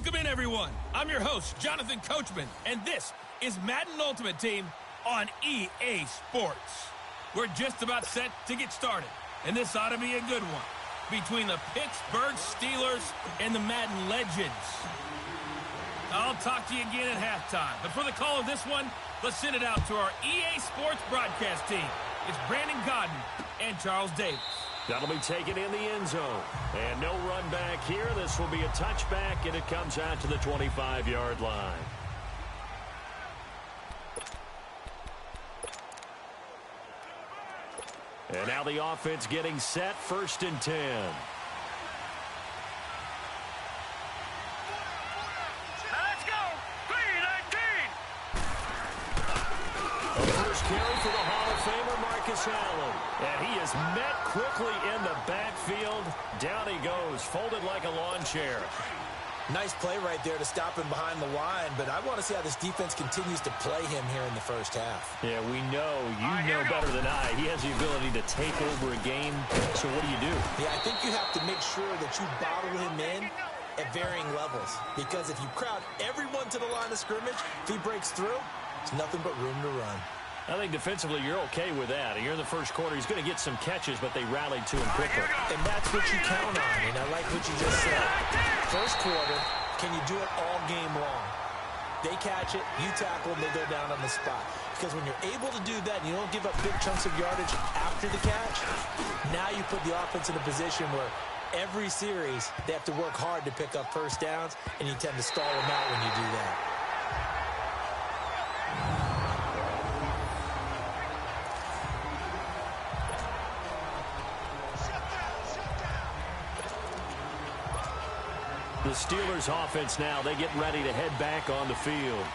Welcome in, everyone. I'm your host, Jonathan Coachman, and this is Madden Ultimate Team on EA Sports. We're just about set to get started, and this ought to be a good one between the Pittsburgh Steelers and the Madden Legends. I'll talk to you again at halftime, but for the call of this one, let's send it out to our EA Sports broadcast team. It's Brandon Godden and Charles Davis. That'll be taken in the end zone. And no run back here. This will be a touchback, and it comes out to the 25-yard line. And now the offense getting set, 1st and 10. Let's go! 3-19! The first carry for the Hall of Famer, Marcus Allen. And he is met quickly in the backfield. Down he goes, folded like a lawn chair. Nice play right there to stop him behind the line, but I want to see how this defense continues to play him here in the first half. Yeah, we know. You know better than I. He has the ability to take over a game. So what do? Yeah, I think you have to make sure that you bottle him in at varying levels, because if you crowd everyone to the line of scrimmage, if he breaks through, it's nothing but room to run. I think defensively you're okay with that. You're in the first quarter. He's going to get some catches, but they rallied to him quickly. And that's what you count on, and I like what you just said. First quarter, can you do it all game long? They catch it, you tackle, and they go down on the spot. Because when you're able to do that and you don't give up big chunks of yardage after the catch, now you put the offense in a position where every series they have to work hard to pick up first downs, and you tend to stall them out when you do that. The Steelers offense now, they get ready to head back on the field.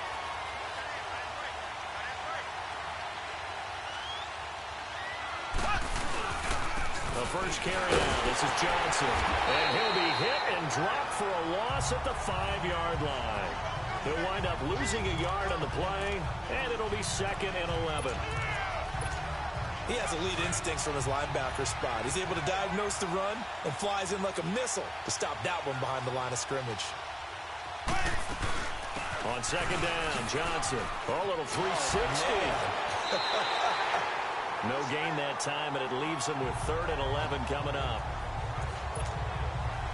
The first carry now, this is Johnson. And he'll be hit and dropped for a loss at the 5-yard line. He'll wind up losing a yard on the play, and it'll be 2nd and 11. He has elite instincts from his linebacker spot. He's able to diagnose the run and flies in like a missile to stop that one behind the line of scrimmage. On 2nd down, Johnson. A little 360. No gain that time, and it leaves him with 3rd and 11 coming up.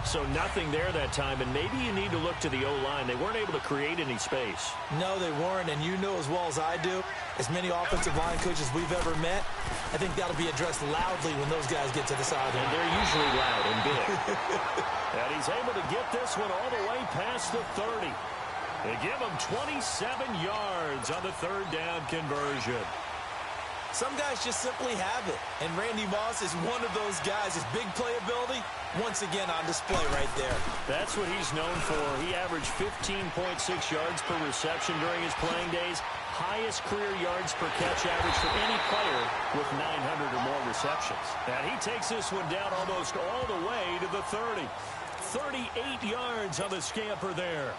So nothing there that time, and maybe you need to look to the O-line. They weren't able to create any space. No, they weren't, and you know as well as I do, as many offensive line coaches we've ever met, I think that'll be addressed loudly when those guys get to the sideline. And they're usually loud and big. And he's able to get this one all the way past the 30. They give him 27 yards on the 3rd down conversion. Some guys just simply have it, and Randy Moss is one of those guys. His big playability, once again on display right there. That's what he's known for. He averaged 15.6 yards per reception during his playing days. Highest career yards per catch average for any player with 900 or more receptions. And he takes this one down almost all the way to the 30. 38 yards on the scamper there.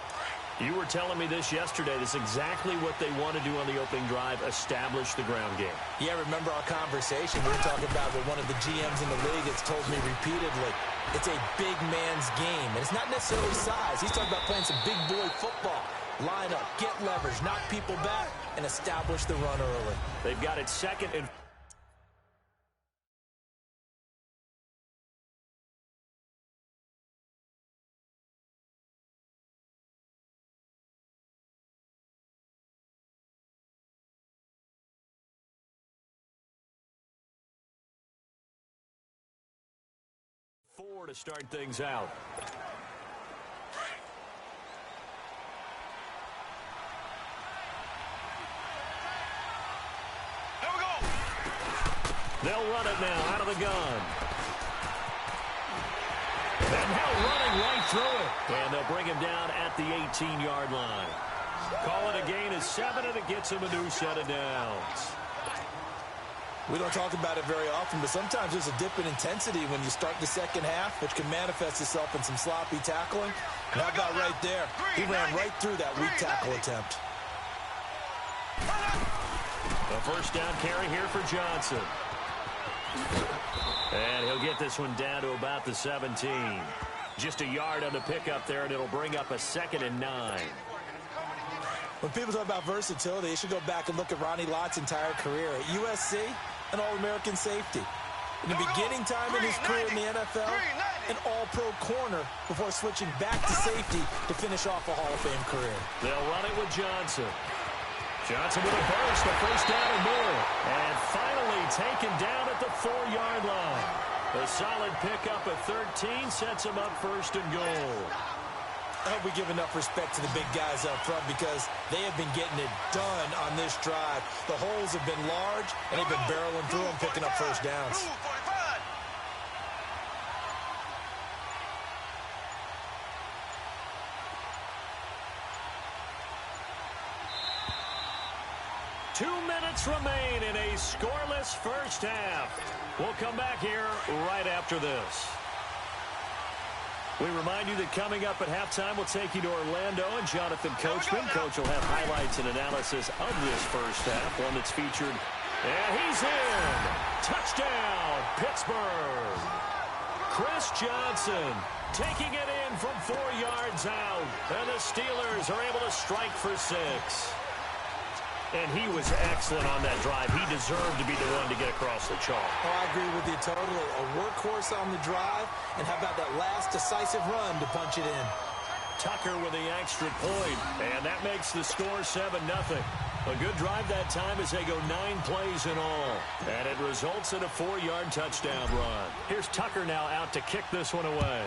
You were telling me this yesterday. This is exactly what they want to do on the opening drive, establish the ground game. Yeah, remember our conversation? We were talking about what one of the GMs in the league has told me repeatedly. It's a big man's game, and it's not necessarily size. He's talking about playing some big boy football. Line up, get leverage, knock people back, and establish the run early. They've got it 2nd and 4 to start things out. There we go! They'll run it now out of the gun. And now running right through it. And they'll bring him down at the 18-yard line. Call it a gain of 7, and it gets him a new set of downs. We don't talk about it very often, but sometimes there's a dip in intensity when you start the second half, which can manifest itself in some sloppy tackling. And how about right there? He ran right through that weak tackle attempt. The first down carry here for Johnson. And he'll get this one down to about the 17. Just a yard on the pickup there, and it'll bring up a 2nd and 9. When people talk about versatility, they should go back and look at Ronnie Lott's entire career. At USC, an All-American safety. In the beginning time in his career in the NFL, an All-Pro corner before switching back to safety to finish off a Hall of Fame career. They'll run it with Johnson. Johnson with a burst, a first down and more. And finally taken down at the 4-yard line. A solid pickup of 13 sets him up 1st and goal. I hope we give enough respect to the big guys up front because they have been getting it done on this drive. The holes have been large, and they've been barreling through them, picking up first downs. 2 minutes remain in a scoreless first half. We'll come back here right after this. We remind you that coming up at halftime, we'll take you to Orlando and Jonathan Coachman. Coach will have highlights and analysis of this first half, one that's featured. And he's in. Touchdown, Pittsburgh. Chris Johnson taking it in from 4 yards out. And the Steelers are able to strike for 6. And he was excellent on that drive. He deserved to be the one to get across the chalk. Oh, I agree with you totally. A workhorse on the drive, and how about that last decisive run to punch it in? Tucker with the extra point, and that makes the score 7-0. A good drive that time as they go 9 plays in all. And it results in a 4-yard touchdown run. Here's Tucker now out to kick this one away.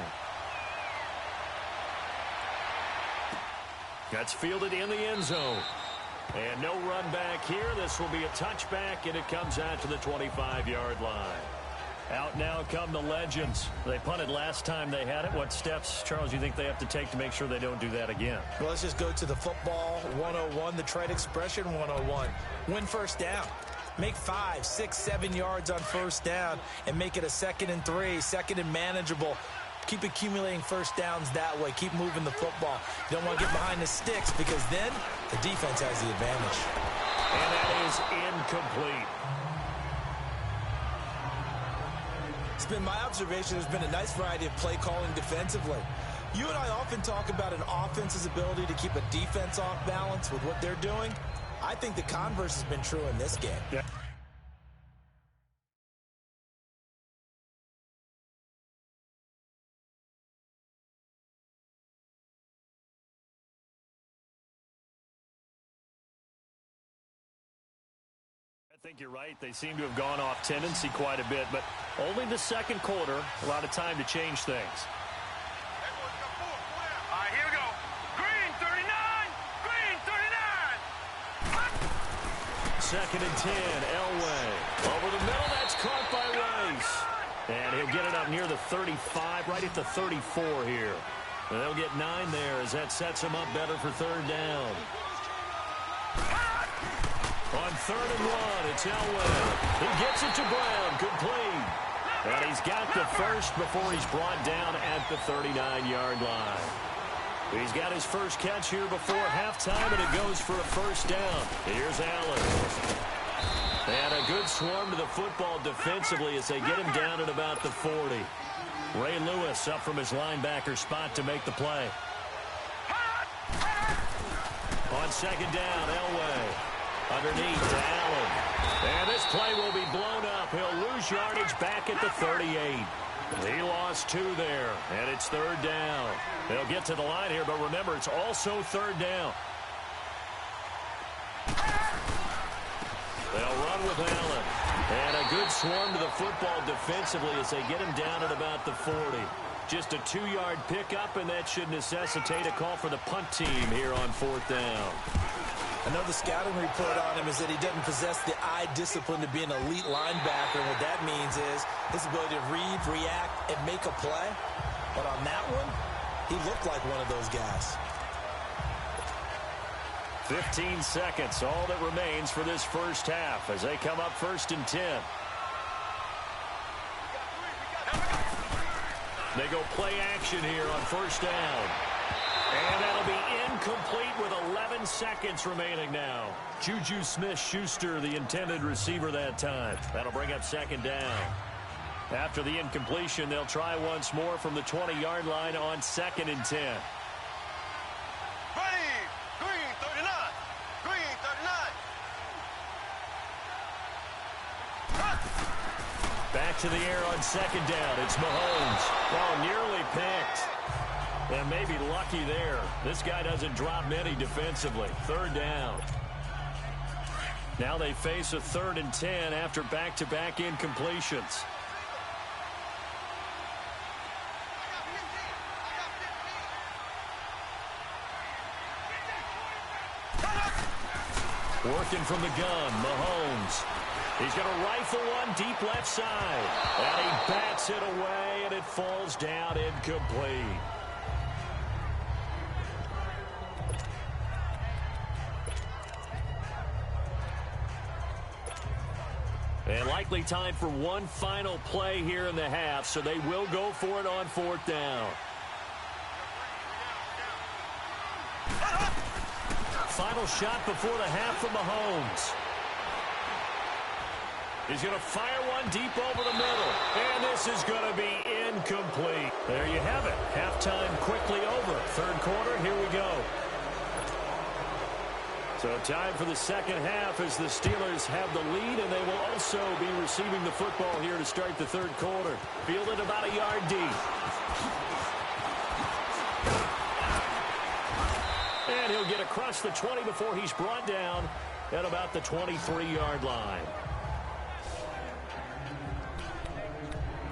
That's fielded in the end zone. And no run back here. This will be a touchback, and it comes out to the 25-yard line. Out now come the legends. They punted last time they had it. What steps, Charles, you think they have to take to make sure they don't do that again? Well, let's just go to the football 101, the trade expression 101. Win first down. Make 5, 6, 7 yards on first down and make it a 2nd and 3, 2nd and manageable. Keep accumulating first downs that way. Keep moving the football. You don't want to get behind the sticks because then the defense has the advantage. And that is incomplete. It's been my observation there's been a nice variety of play calling defensively. You and I often talk about an offense's ability to keep a defense off balance with what they're doing. I think the converse has been true in this game. Yeah. I think you're right. They seem to have gone off tendency quite a bit, but only the second quarter, a lot of time to change things. All right, here we go. Green 39. Green 39. 2nd and 10, Elway. Over the middle, that's caught by Rice. And he'll get it up near the 35, right at the 34 here. And they'll get 9 there as that sets him up better for 3rd down. On 3rd and 1, it's Elway. He gets it to Brown, complete. And he's got the first before he's brought down at the 39-yard line. He's got his first catch here before halftime, and it goes for a first down. Here's Allen. And a good swarm to the football defensively as they get him down at about the 40. Ray Lewis up from his linebacker spot to make the play. On 2nd down, Elway. Underneath to Allen. And this play will be blown up. He'll lose yardage back at the 38. He lost 2 there, and it's 3rd down. They'll get to the line here, but remember, it's also 3rd down. They'll run with Allen. And a good swarm to the football defensively as they get him down at about the 40. Just a 2-yard pickup, and that should necessitate a call for the punt team here on 4th down. Another scouting report on him is that he doesn't possess the eye discipline to be an elite linebacker. And what that means is his ability to read, react, and make a play. But on that one, he looked like one of those guys. 15 seconds, all that remains for this first half as they come up 1st and 10. They go play action here on 1st down. And that'll be incomplete with 11 seconds remaining now. Juju Smith-Schuster, the intended receiver that time. That'll bring up 2nd down. After the incompletion, they'll try once more from the 20-yard line on 2nd and 10. Ready, green 39, green 39. Back to the air on 2nd down. It's Mahomes. Oh, nearly picked. And maybe lucky there. This guy doesn't drop many defensively. 3rd down. Now they face a 3rd and 10 after back-to-back incompletions. Working from the gun, Mahomes. He's going to rifle one deep left side. And he bats it away, and it falls down incomplete. And likely time for one final play here in the half, so they will go for it on 4th down. Final shot before the half from Mahomes. He's going to fire one deep over the middle. And this is going to be incomplete. There you have it. Halftime quickly over. 3rd quarter, here we go. So time for the 2nd half as the Steelers have the lead, and they will also be receiving the football here to start the 3rd quarter. Fielded about a yard deep. And he'll get across the 20 before he's brought down at about the 23-yard line.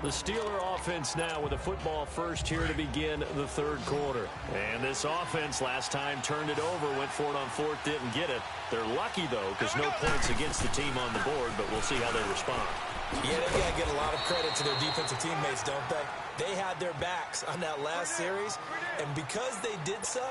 The Steeler offense now with the football first here to begin the 3rd quarter. And this offense last time turned it over, went for it on 4th, didn't get it. They're lucky, though, because no points against the team on the board, but we'll see how they respond. Yeah, they got to get a lot of credit to their defensive teammates, don't they? They had their backs on that last series, and because they did so,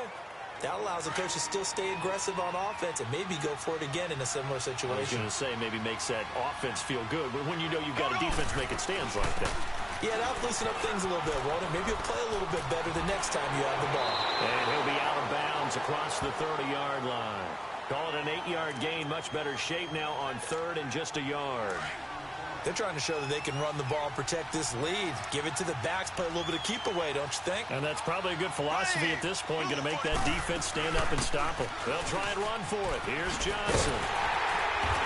that allows the coach to still stay aggressive on offense and maybe go for it again in a similar situation. I was going to say maybe makes that offense feel good, but when you know you've got a defense making stands like that. Yeah, that'll loosen up things a little bit, won't it? Maybe you'll play a little bit better the next time you have the ball. And he'll be out of bounds across the 30-yard line. Call it an 8-yard gain, much better shape now on 3rd and just a yard. They're trying to show that they can run the ball and protect this lead. Give it to the backs, play a little bit of keep away, don't you think? And that's probably a good philosophy at this point, going to make that defense stand up and stop them. They'll try and run for it. Here's Johnson.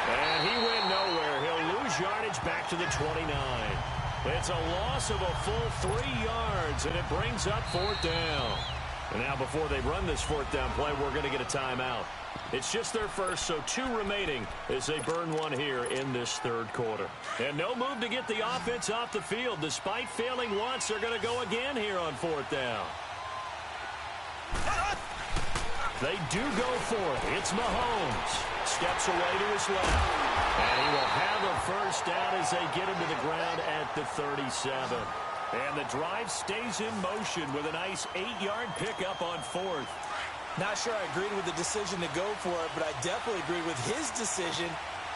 And he went nowhere. He'll lose yardage back to the 29. It's a loss of a full 3 yards, and it brings up 4th down. And now before they run this 4th down play, we're going to get a timeout. It's just their first, so 2 remaining as they burn one here in this 3rd quarter. And no move to get the offense off the field. Despite failing once, they're going to go again here on 4th down. They do go for it. It's Mahomes. Steps away to his left. And he will have a first down as they get him to the ground at the 37. And the drive stays in motion with a nice 8-yard pickup on 4th. Not sure I agreed with the decision to go for it, but I definitely agree with his decision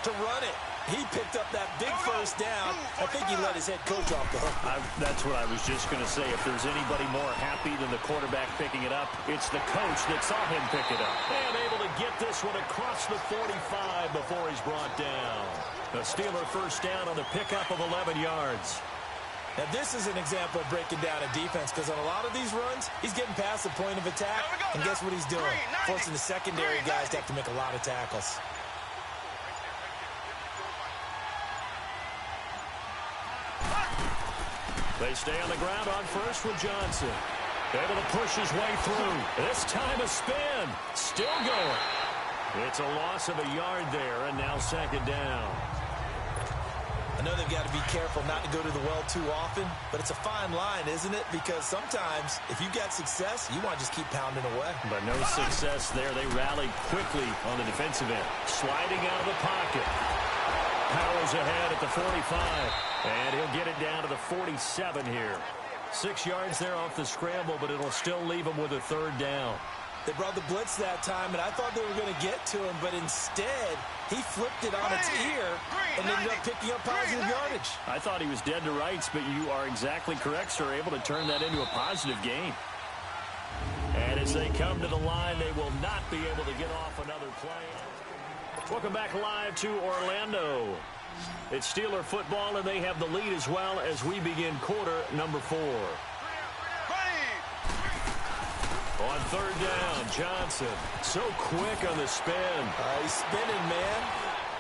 to run it. He picked up that big first down. I think he let his head coach off the hook. That's what I was just going to say. If there's anybody more happy than the quarterback picking it up, it's the coach that saw him pick it up. And able to get this one across the 45 before he's brought down. The Steeler first down on the pickup of 11 yards. Now, this is an example of breaking down a defense, because on a lot of these runs, he's getting past the point of attack, and guess what he's doing? Forcing the secondary guys to have to make a lot of tackles. They stay on the ground on first with Johnson. Able to push his way through. This time a spin. Still going. It's a loss of a yard there, and now 2nd down. I know they've got to be careful not to go to the well too often, but it's a fine line, isn't it? Because sometimes, if you've got success, you want to just keep pounding away. But no success there. They rallied quickly on the defensive end. Sliding out of the pocket. Powers ahead at the 45. And he'll get it down to the 47 here. 6 yards there off the scramble, but it'll still leave him with a 3rd down. They brought the blitz that time, and I thought they were going to get to him, but instead, he flipped it on its ear and ended up picking up positive yardage. I thought he was dead to rights, but you are exactly correct, sir. Able to turn that into a positive gain. And as they come to the line, they will not be able to get off another play. Welcome back live to Orlando. It's Steeler football, and they have the lead as well as we begin quarter number 4. On third down, Johnson. So quick on the spin. He's spinning, man.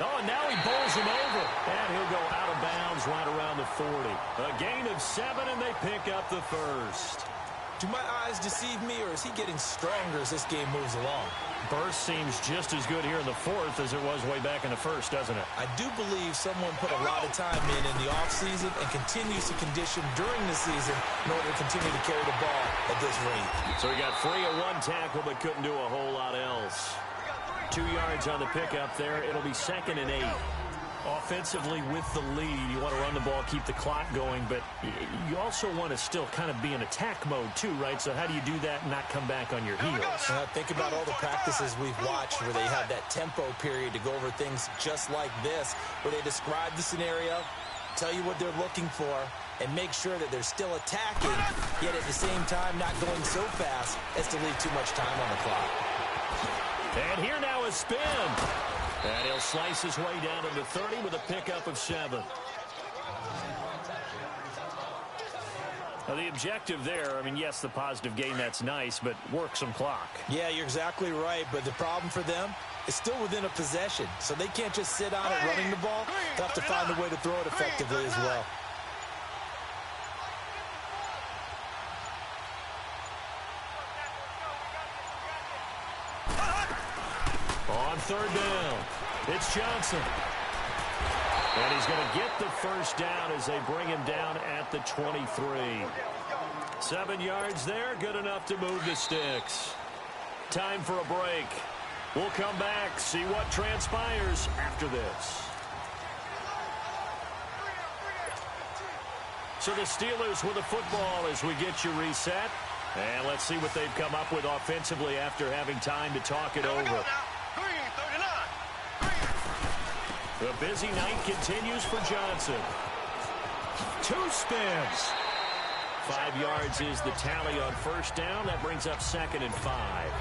Oh, and now he bowls him over. And he'll go out of bounds right around the 40. A gain of 7, and they pick up the first. Do my eyes deceive me, or is he getting stronger as this game moves along? Burst seems just as good here in the 4th as it was way back in the 1st, doesn't it? I do believe someone put a lot of time in the offseason and continues to condition during the season in order to continue to carry the ball at this rate. So he got free of 1 tackle but couldn't do a whole lot else. 2 yards on the pickup there. It'll be 2nd and 8. Offensively with the lead, you want to run the ball, keep the clock going, but you also want to still kind of be in attack mode too, right? So how do you do that and not come back on your heels? Think about all the practices we've watched where they have that tempo period to go over things just like this, where they describe the scenario, tell you what they're looking for, and make sure that they're still attacking, yet at the same time not going so fast as to leave too much time on the clock. And here now is spin. And he'll slice his way down to the 30 with a pickup of 7. Now, the objective there, I mean, yes, the positive gain, that's nice, but work some clock. Yeah, you're exactly right, but the problem for them is still within a possession, so they can't just sit on it running the ball. They'll have to find a way to throw it effectively as well. On third down, it's Johnson. And he's going to get the first down as they bring him down at the 23. 7 yards there, good enough to move the sticks. Time for a break. We'll come back, see what transpires after this. So the Steelers with the football as we get you reset. And let's see what they've come up with offensively after having time to talk it over. The busy night continues for Johnson. 2 spins. 5 yards is the tally on first down. That brings up 2nd and 5.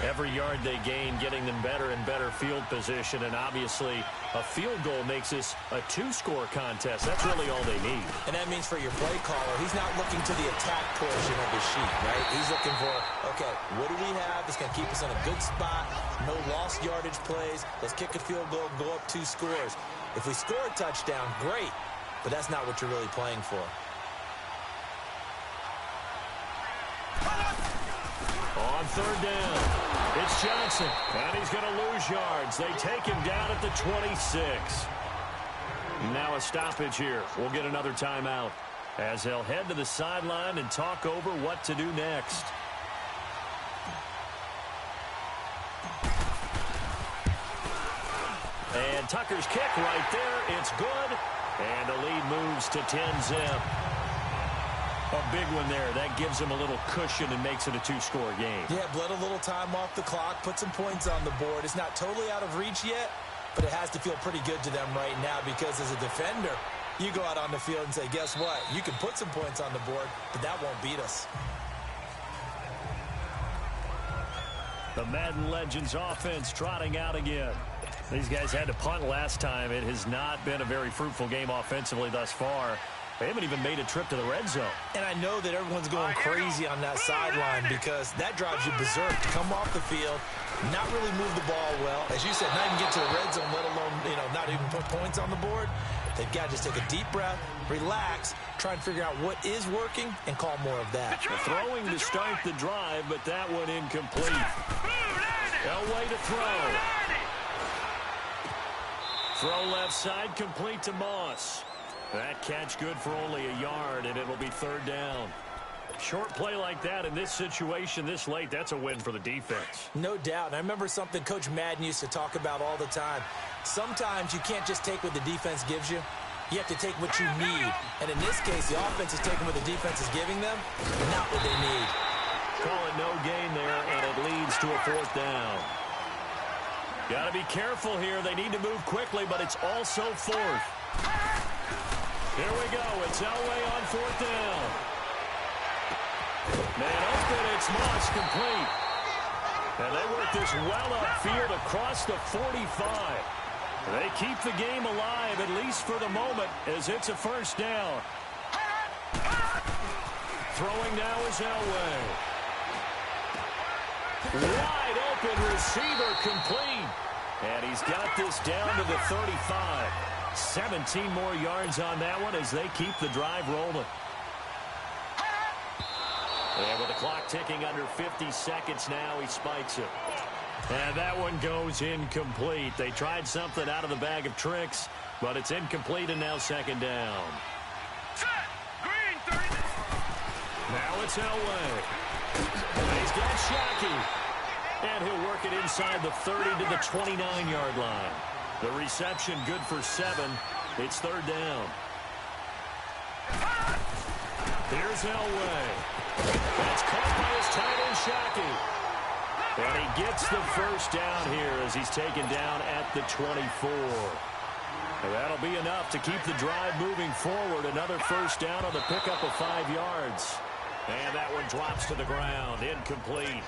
Every yard they gain, getting them better and better field position. And obviously, a field goal makes this a 2-score contest. That's really all they need. And that means for your play caller, he's not looking to the attack portion of the sheet, right? He's looking for, okay, what do we have that's going to keep us in a good spot? No lost yardage plays. Let's kick a field goal and go up 2 scores. If we score a touchdown, great. But that's not what you're really playing for. On third down, it's Johnson, and he's going to lose yards. They take him down at the 26. Now a stoppage here. We'll get another timeout as they'll head to the sideline and talk over what to do next. And Tucker's kick right there. It's good, and the lead moves to 10-zip. A big one there. That gives them a little cushion and makes it a 2-score game. Yeah, bled a little time off the clock, put some points on the board. It's not totally out of reach yet, but it has to feel pretty good to them right now because as a defender, you go out on the field and say, guess what? You can put some points on the board, but that won't beat us. The Madden Legends offense trotting out again. These guys had to punt last time. It has not been a very fruitful game offensively thus far. They haven't even made a trip to the red zone. And I know that everyone's going crazy on that sideline because that drives you berserk to come off the field, not really move the ball well. As you said, not even get to the red zone, let alone, not even put points on the board. They've got to just take a deep breath, relax, try and figure out what is working, and call more of that. Throwing to start the drive, but that one incomplete. Elway to throw. Throw left side, complete to Moss. That catch good for only a yard, and it'll be third down. Short play like that in this situation this late, that's a win for the defense. No doubt. And I remember something Coach Madden used to talk about all the time. Sometimes you can't just take what the defense gives you. You have to take what you need. And in this case, the offense is taking what the defense is giving them, not what they need. Call it no gain there, and it leads to a 4th down. Got to be careful here. They need to move quickly, but it's also 4th. Here we go. It's Elway on 4th down. Man open, it's Moss complete. And they work this well upfield across the 45. They keep the game alive, at least for the moment, as it's a first down. Throwing now is Elway. Wide open receiver complete. And he's got this down to the 35. 17 more yards on that one as they keep the drive rolling. And with the clock ticking under 50 seconds now, he spikes it. And that one goes incomplete. They tried something out of the bag of tricks, but it's incomplete and now second down. Set. Green 30. Now it's Elway. He's got Shockey. And he'll work it inside the 30 to the 29-yard line. The reception good for 7. It's third down. Here's Elway. That's caught by his tight end, Shockey. And he gets the first down here as he's taken down at the 24. And that'll be enough to keep the drive moving forward. Another first down on the pickup of 5 yards. And that one drops to the ground. Incomplete.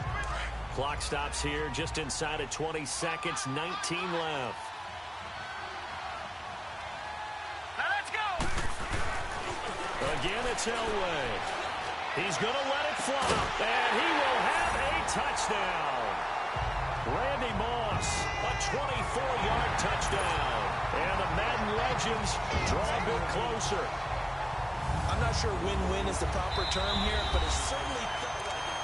Clock stops here just inside of 20 seconds. 19 left. Now let's go. Again, it's Elway. He's going to let it flop. And he will have a touchdown. Randy Moss, a 24-yard touchdown. And the Madden legends draw a bit closer. I'm not sure win-win is the proper term here, but it certainly felt like it.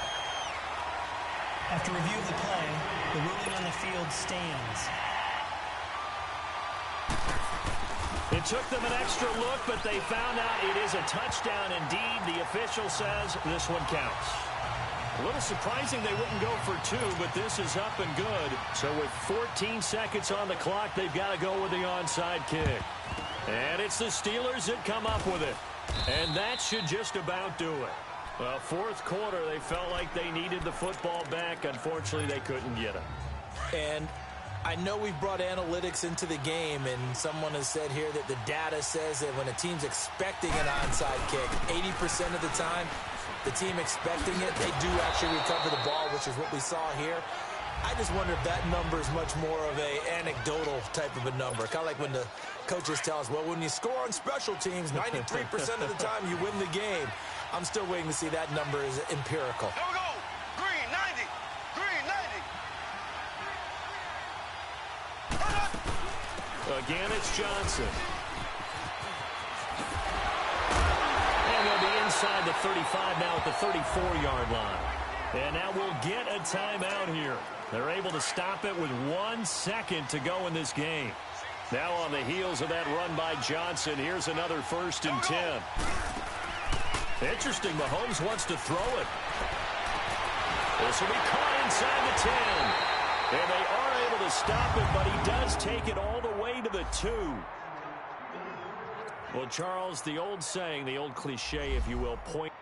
After review of the play, the ruling on the field stands. It took them an extra look, but they found out it is a touchdown indeed. The official says this one counts. A little surprising they wouldn't go for 2, but this is up and good. So with 14 seconds on the clock, they've got to go with the onside kick. And it's the Steelers that come up with it. And that should just about do it. Well, fourth quarter, they felt like they needed the football back. Unfortunately, they couldn't get it. And I know we've brought analytics into the game, and someone has said here that the data says that when a team's expecting an onside kick, 80% of the time, the team expecting it, they do actually recover the ball, which is what we saw here. I just wonder if that number is much more of a anecdotal type of a number. Kind of like when the coaches tell us, well, when you score on special teams, 93% of the time you win the game. I'm still waiting to see that number is empirical. Here we go. Green 90. Green 90. Again, it's Johnson. And they'll be inside the 35 now at the 34-yard line. And now we'll get a timeout here. They're able to stop it with 1 second to go in this game. Now on the heels of that run by Johnson, here's another 1st and 10. Interesting, Mahomes wants to throw it. This will be caught inside the 10. And they are able to stop it, but he does take it all the way to the 2. Well, Charles, the old saying, the old cliche, if you will, point.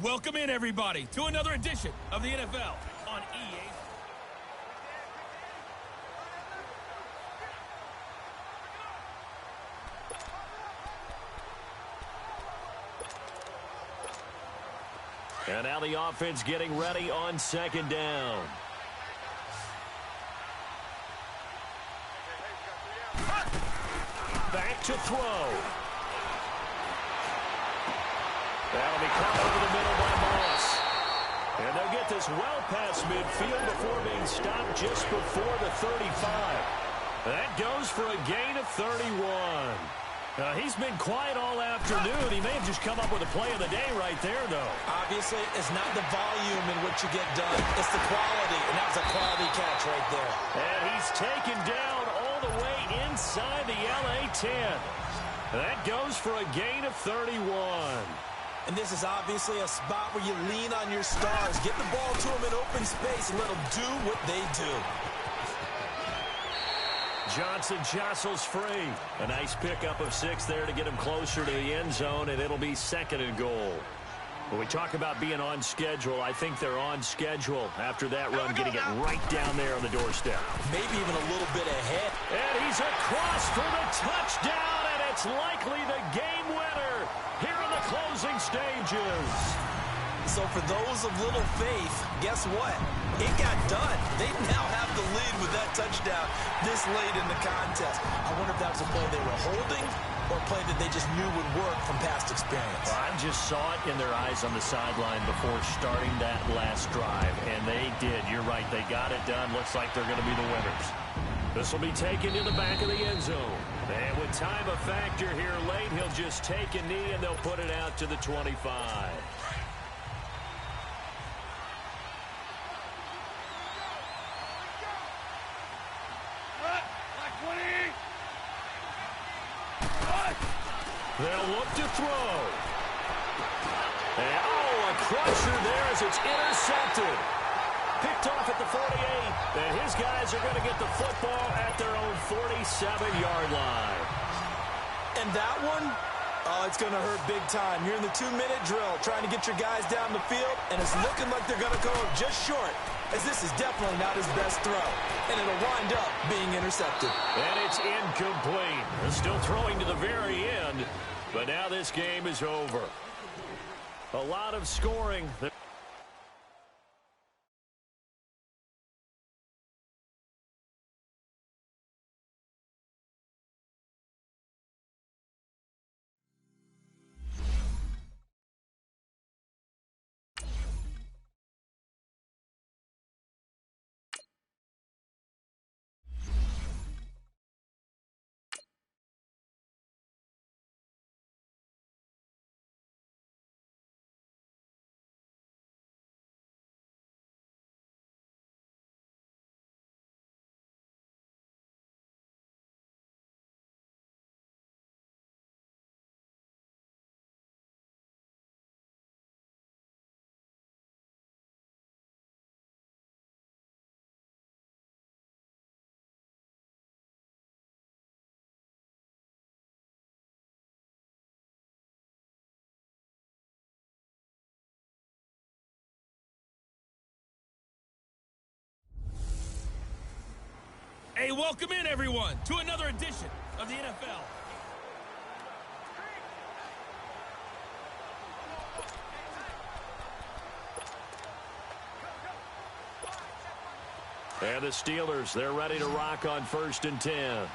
Welcome in, everybody, to another edition of the NFL on EA. And now the offense getting ready on second down. Back to throw. That'll be caught over the middle by Moss. And they'll get this well past midfield before being stopped just before the 35. That goes for a gain of 31. He's been quiet all afternoon. He may have just come up with a play of the day right there, though. Obviously, it's not the volume in which you get done. It's the quality, and that was a quality catch right there. And he's taken down all the way inside the LA 10. That goes for a gain of 31. And this is obviously a spot where you lean on your stars. Get the ball to them in open space and let them do what they do. Johnson jostles free. A nice pickup of 6 there to get him closer to the end zone, and it'll be second and goal. When we talk about being on schedule, I think they're on schedule after that run, getting it right down there on the doorstep. Maybe even a little bit ahead. And he's across for the touchdown, and it's likely the game winner here in the closing stages. So for those of little faith, guess what? It got done. They now have the lead with that touchdown this late in the contest. I wonder if that was a play they were holding or a play that they just knew would work from past experience. I just saw it in their eyes on the sideline before starting that last drive, and they did. You're right. They got it done. Looks like they're going to be the winners. This will be taken to the back of the end zone. And with time a factor here late, he'll just take a knee, and they'll put it out to the 25. They'll look to throw. And, a crusher there as it's intercepted. Picked off at the 48, and his guys are going to get the football at their own 47-yard line. And that one, it's going to hurt big time. You're in the 2-minute drill trying to get your guys down the field, and it's looking like they're going to go just short, as this is definitely not his best throw. And it'll wind up being intercepted. And it's incomplete. They're still throwing to the very end, but now this game is over. A lot of scoring. Hey, welcome in, everyone, to another edition of the NFL. And the Steelers, they're ready to rock on 1st and 10.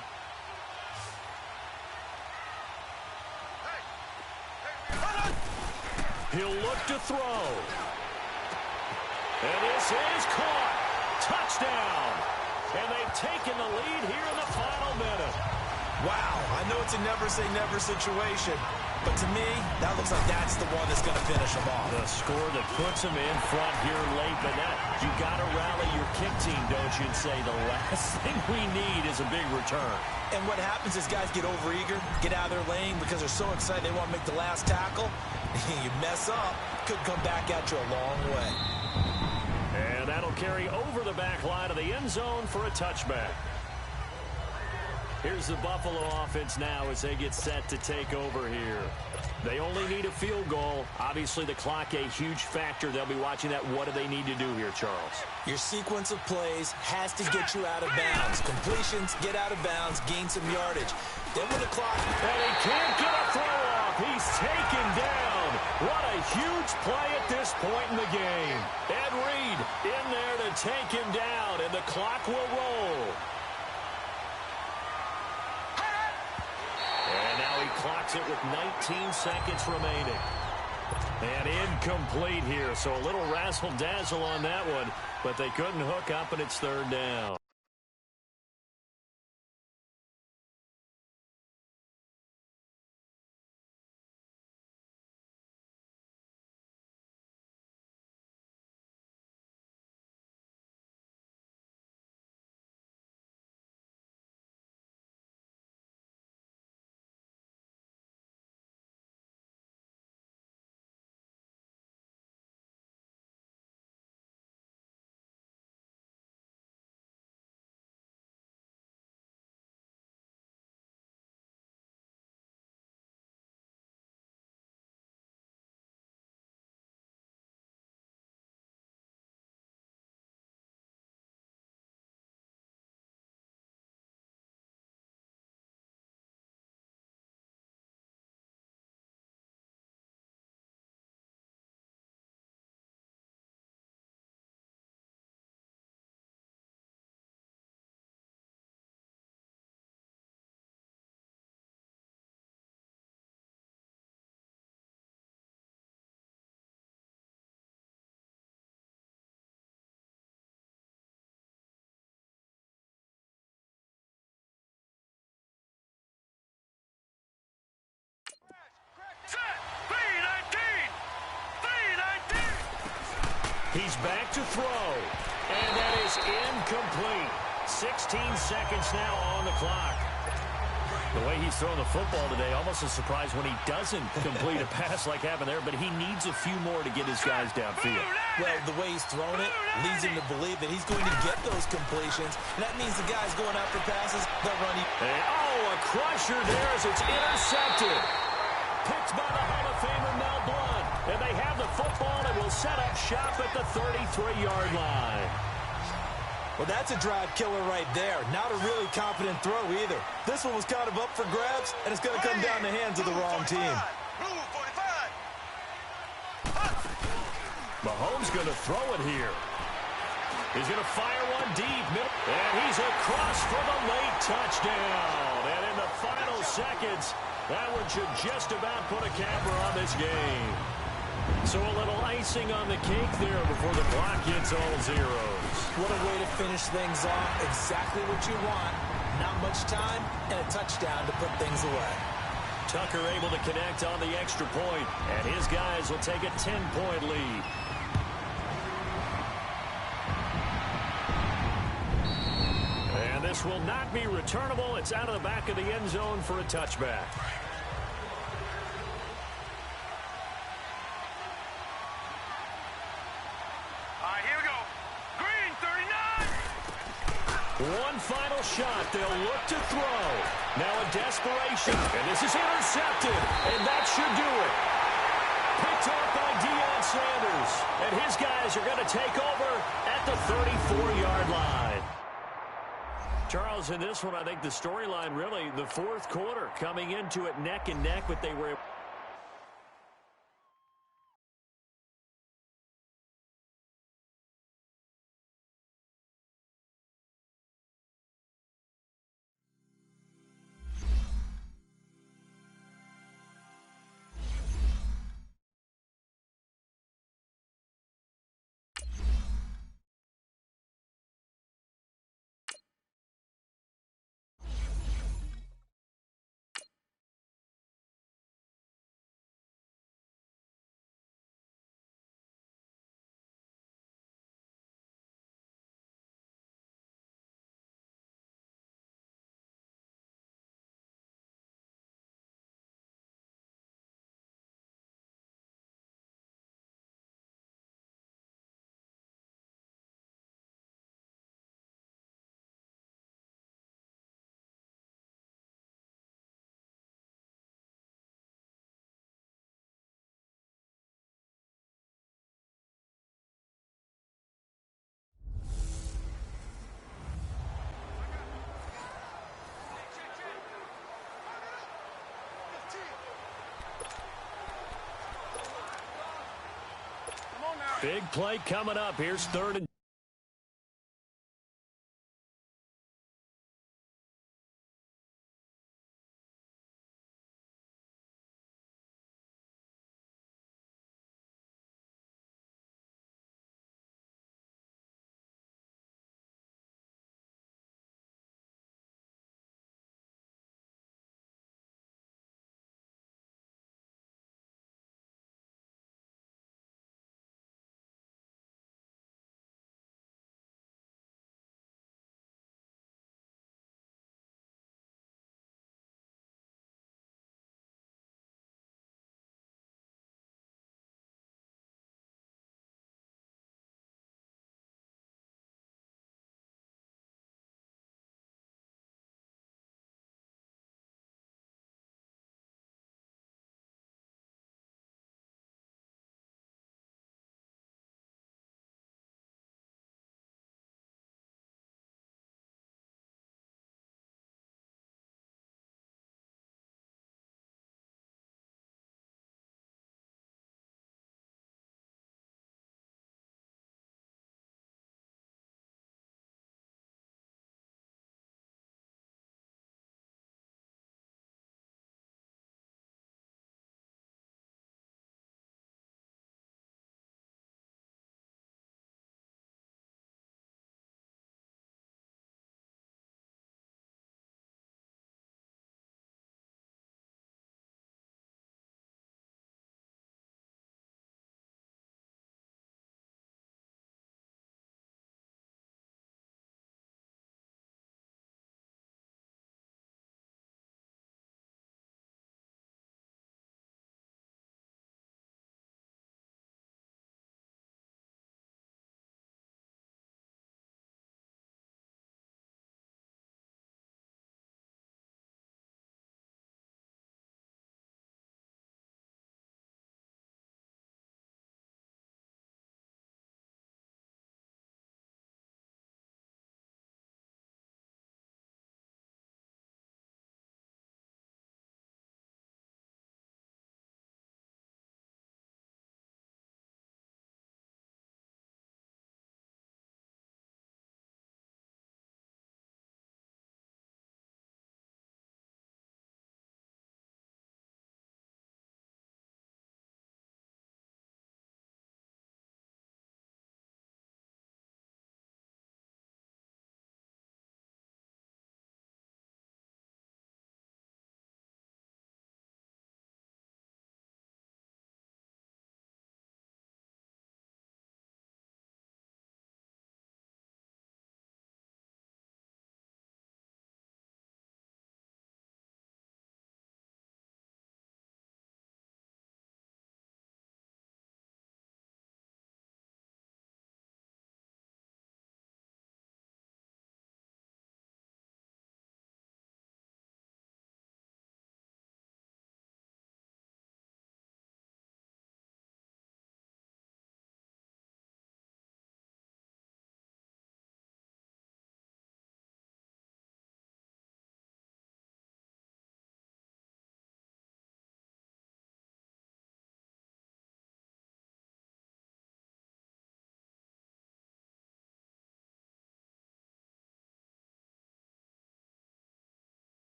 He'll look to throw. And this is caught. Touchdown. And they've taken the lead here in the final minute. Wow, I know it's a never-say-never situation, but to me, that looks like that's the one that's going to finish them off. The score that puts them in front here late, but you got to rally your kick team, don't you, and say the last thing we need is a big return. And what happens is guys get overeager, get out of their lane because they're so excited they want to make the last tackle. You mess up, could come back at you a long way. And that'll carry over the back line of the end zone for a touchback. Here's the Buffalo offense now as they get set to take over here. They only need a field goal. Obviously, the clock a huge factor. They'll be watching that. What do they need to do here, Charles? Your sequence of plays has to get you out of bounds. Completions, get out of bounds, gain some yardage. Then when the clock... And he can't get a throw off. He's taken down. What a huge play at this point in the game. Ed Reed in there to take him down, and the clock will roll. And now he clocks it with 19 seconds remaining. And incomplete here, so a little razzle-dazzle on that one, but they couldn't hook up, and it's third down. He's back to throw, and that is incomplete. 16 seconds now on the clock. The way he's throwing the football today, almost a surprise when he doesn't complete a pass like happened there, but he needs a few more to get his guys downfield. Well, the way he's thrown it leads him to believe that he's going to get those completions, and that means the guys going out for passes, they'll run you. A crusher there as it's intercepted. Picked by the Hall of Famer Mel Blount. And they have the football and will set up shop at the 33-yard line. Well, that's a drive killer right there. Not a really confident throw either. This one was kind of up for grabs, and it's going to come down the hands of the wrong team. Mahomes going to throw it here. He's going to fire one deep. And he's across for the late touchdown. And in the final seconds, that one should just about put a capper on this game. So a little icing on the cake there before the clock hits all zeros. What a way to finish things off. Exactly what you want. Not much time and a touchdown to put things away. Tucker able to connect on the extra point, and his guys will take a 10-point lead. And this will not be returnable. It's out of the back of the end zone for a touchback. One final shot. They'll look to throw. Now a desperation. And this is intercepted. And that should do it. Picked off by Deion Sanders. And his guys are going to take over at the 34-yard line. Charles, in this one, I think the storyline really, the fourth quarter, coming into it neck and neck, but they were Big play coming up. Here's 3rd and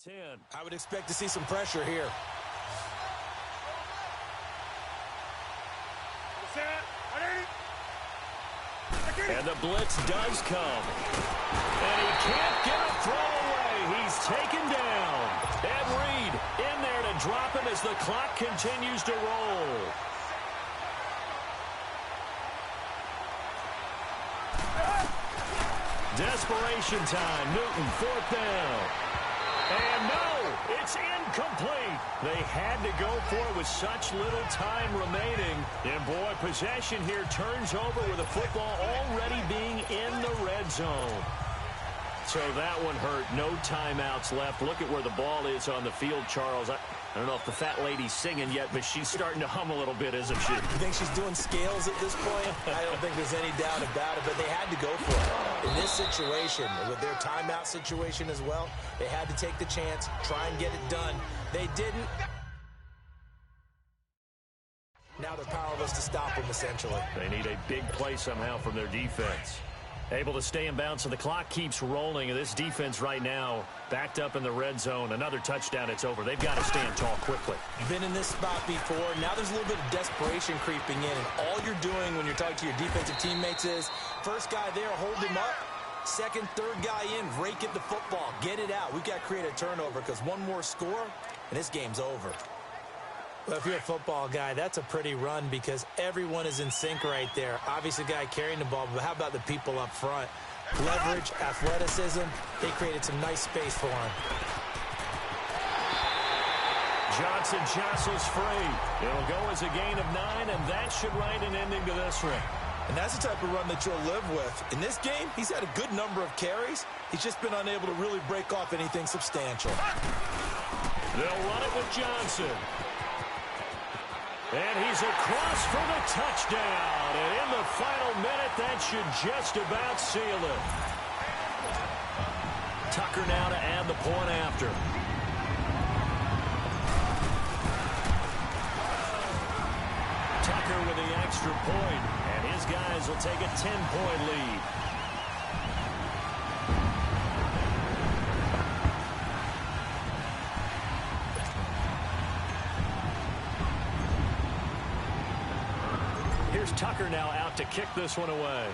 10. I would expect to see some pressure here. And the blitz does come. And he can't get a throw away. He's taken down. Ed Reed in there to drop him as the clock continues to roll. Desperation time. Newton, 4th down. And no, it's incomplete. They had to go for it with such little time remaining. And boy, possession here turns over with the football already being in the red zone. So that one hurt. No timeouts left. Look at where the ball is on the field, Charles. I don't know if the fat lady's singing yet, but she's starting to hum a little bit, isn't she? You think she's doing scales at this point? I don't think there's any doubt about it, but they had to go for it. In this situation, with their timeout situation as well, they had to take the chance, try and get it done. They didn't. Now they're powerless to stop them, essentially. They need a big play somehow from their defense. Able to stay in bounds, so the clock keeps rolling. And this defense right now, backed up in the red zone. Another touchdown, it's over. They've got to stand tall quickly. Been in this spot before. Now there's a little bit of desperation creeping in. And all you're doing when you're talking to your defensive teammates is, first guy there, hold him up. Second, third guy in, rake at the football. Get it out. We've got to create a turnover because one more score, and this game's over. Well, if you're a football guy, that's a pretty run because everyone is in sync right there. Obviously, the guy carrying the ball, but how about the people up front? Leverage, athleticism, they created some nice space for him. Johnson jostles free. It'll go as a gain of 9, and that should write an ending to this one. And that's the type of run that you'll live with. In this game, he's had a good number of carries. He's just been unable to really break off anything substantial. They'll run it with Johnson. And he's across for the touchdown. And in the final minute, that should just about seal it. Tucker now to add the point after. Tucker with the extra point, and his guys will take a 10-point lead. Here's Tucker now out to kick this one away.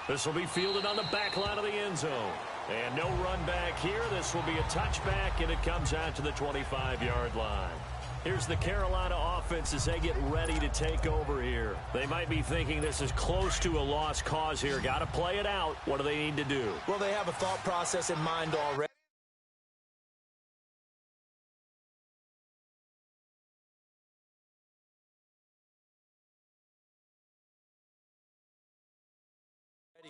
This will be fielded on the back line of the end zone. And no run back here. This will be a touchback, and it comes out to the 25-yard line. Here's the Carolina offense as they get ready to take over here. They might be thinking this is close to a lost cause here. Got to play it out. What do they need to do? Well, they have a thought process in mind already.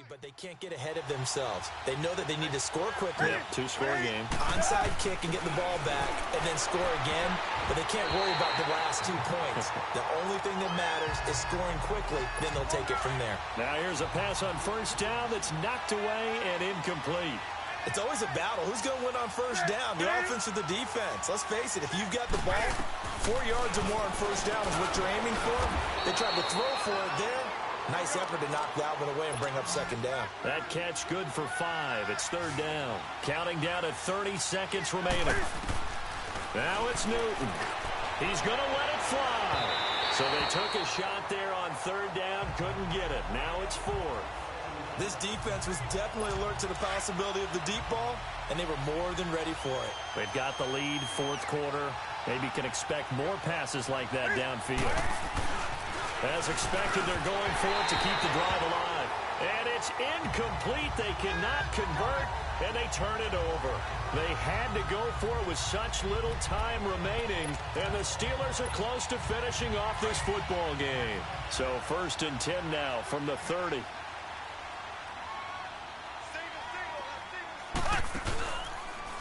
But they can't get ahead of themselves. They know that they need to score quickly. Yep, two-score game. Onside kick and get the ball back and then score again. But they can't worry about the last 2 points. The only thing that matters is scoring quickly. Then they'll take it from there. Now here's a pass on first down that's knocked away and incomplete. It's always a battle. Who's going to win on first down? The offense or the defense? Let's face it. If you've got the ball, 4 yards or more on first down is what you're aiming for. They tried to throw for it there. Nice effort to knock that one away and bring up second down. That catch good for 5. It's third down. Counting down to 30 seconds remaining. Now it's Newton. He's going to let it fly. So they took a shot there on third down. Couldn't get it. Now it's 4. This defense was definitely alert to the possibility of the deep ball, and they were more than ready for it. They've got the lead, fourth quarter. Maybe can expect more passes like that downfield. As expected, they're going for it to keep the drive alive. And it's incomplete. They cannot convert, and they turn it over. They had to go for it with such little time remaining, and the Steelers are close to finishing off this football game. So 1st and 10 now from the 30.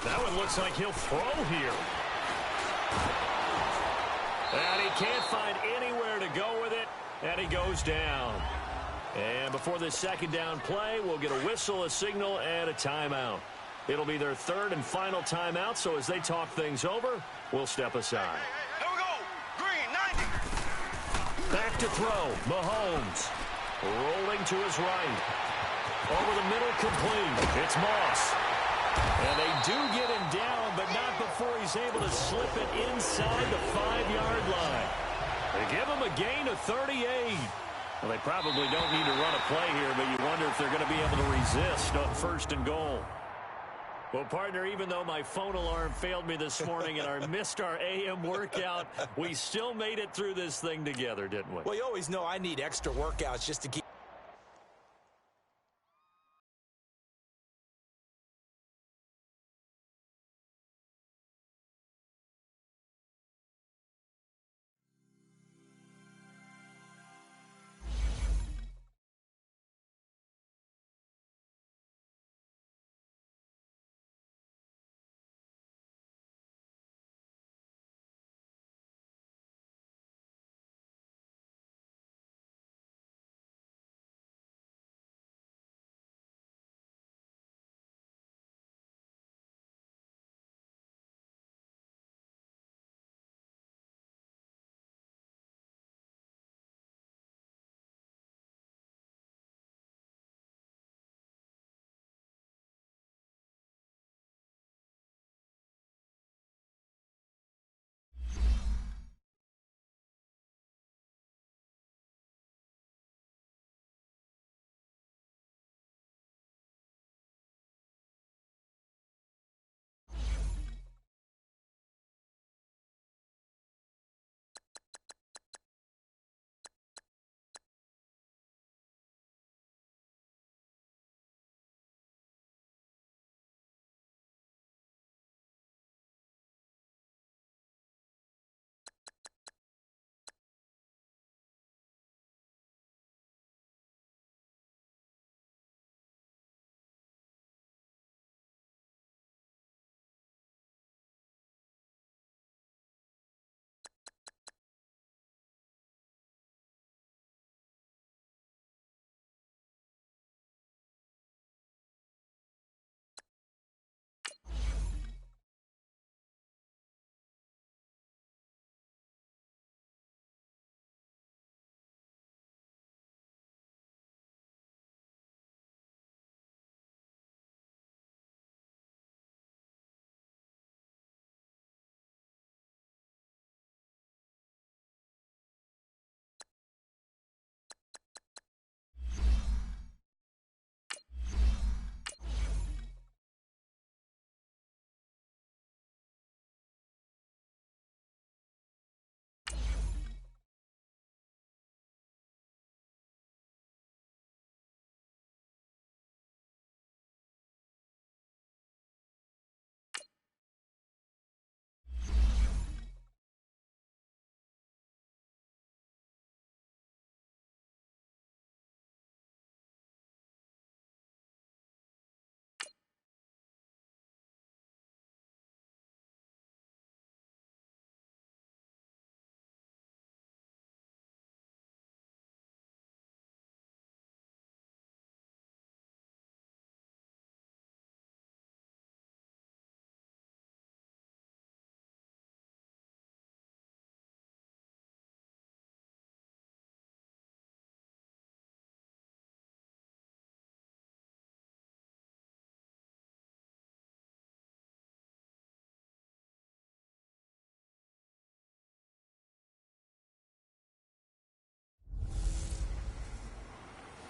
That one looks like he'll throw here. And he can't find anywhere to go with it, and he goes down. And before this second down play, we'll get a whistle, a signal, and a timeout. It'll be their third and final timeout, so as they talk things over, we'll step aside. Here we go. Green, 90. Back to throw. Mahomes rolling to his right. Over the middle, complete. It's Moss. And they do get him down, but not before he's able to slip it inside the 5-yard line. They give him a gain of 38. Well, they probably don't need to run a play here, but you wonder if they're going to be able to resist on 1st and goal. Well, partner, even though my phone alarm failed me this morning and I missed our AM workout, we still made it through this thing together, didn't we? Well, you always know I need extra workouts just to keep.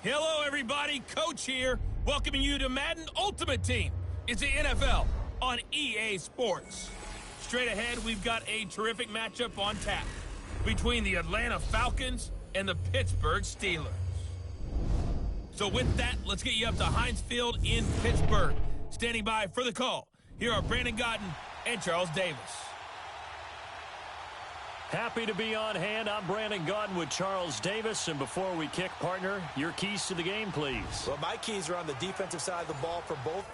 Hello, everybody. Coach here, welcoming you to Madden Ultimate Team. It's the NFL on EA Sports. Straight ahead, we've got a terrific matchup on tap between the Atlanta Falcons and the Pittsburgh Steelers. So with that, let's get you up to Heinz Field in Pittsburgh. Standing by for the call, here are Brandon Gaudin and Charles Davis. Happy to be on hand. I'm Brandon Gaudin with Charles Davis. And before we kick, partner, your keys to the game, please. Well, my keys are on the defensive side of the ball for both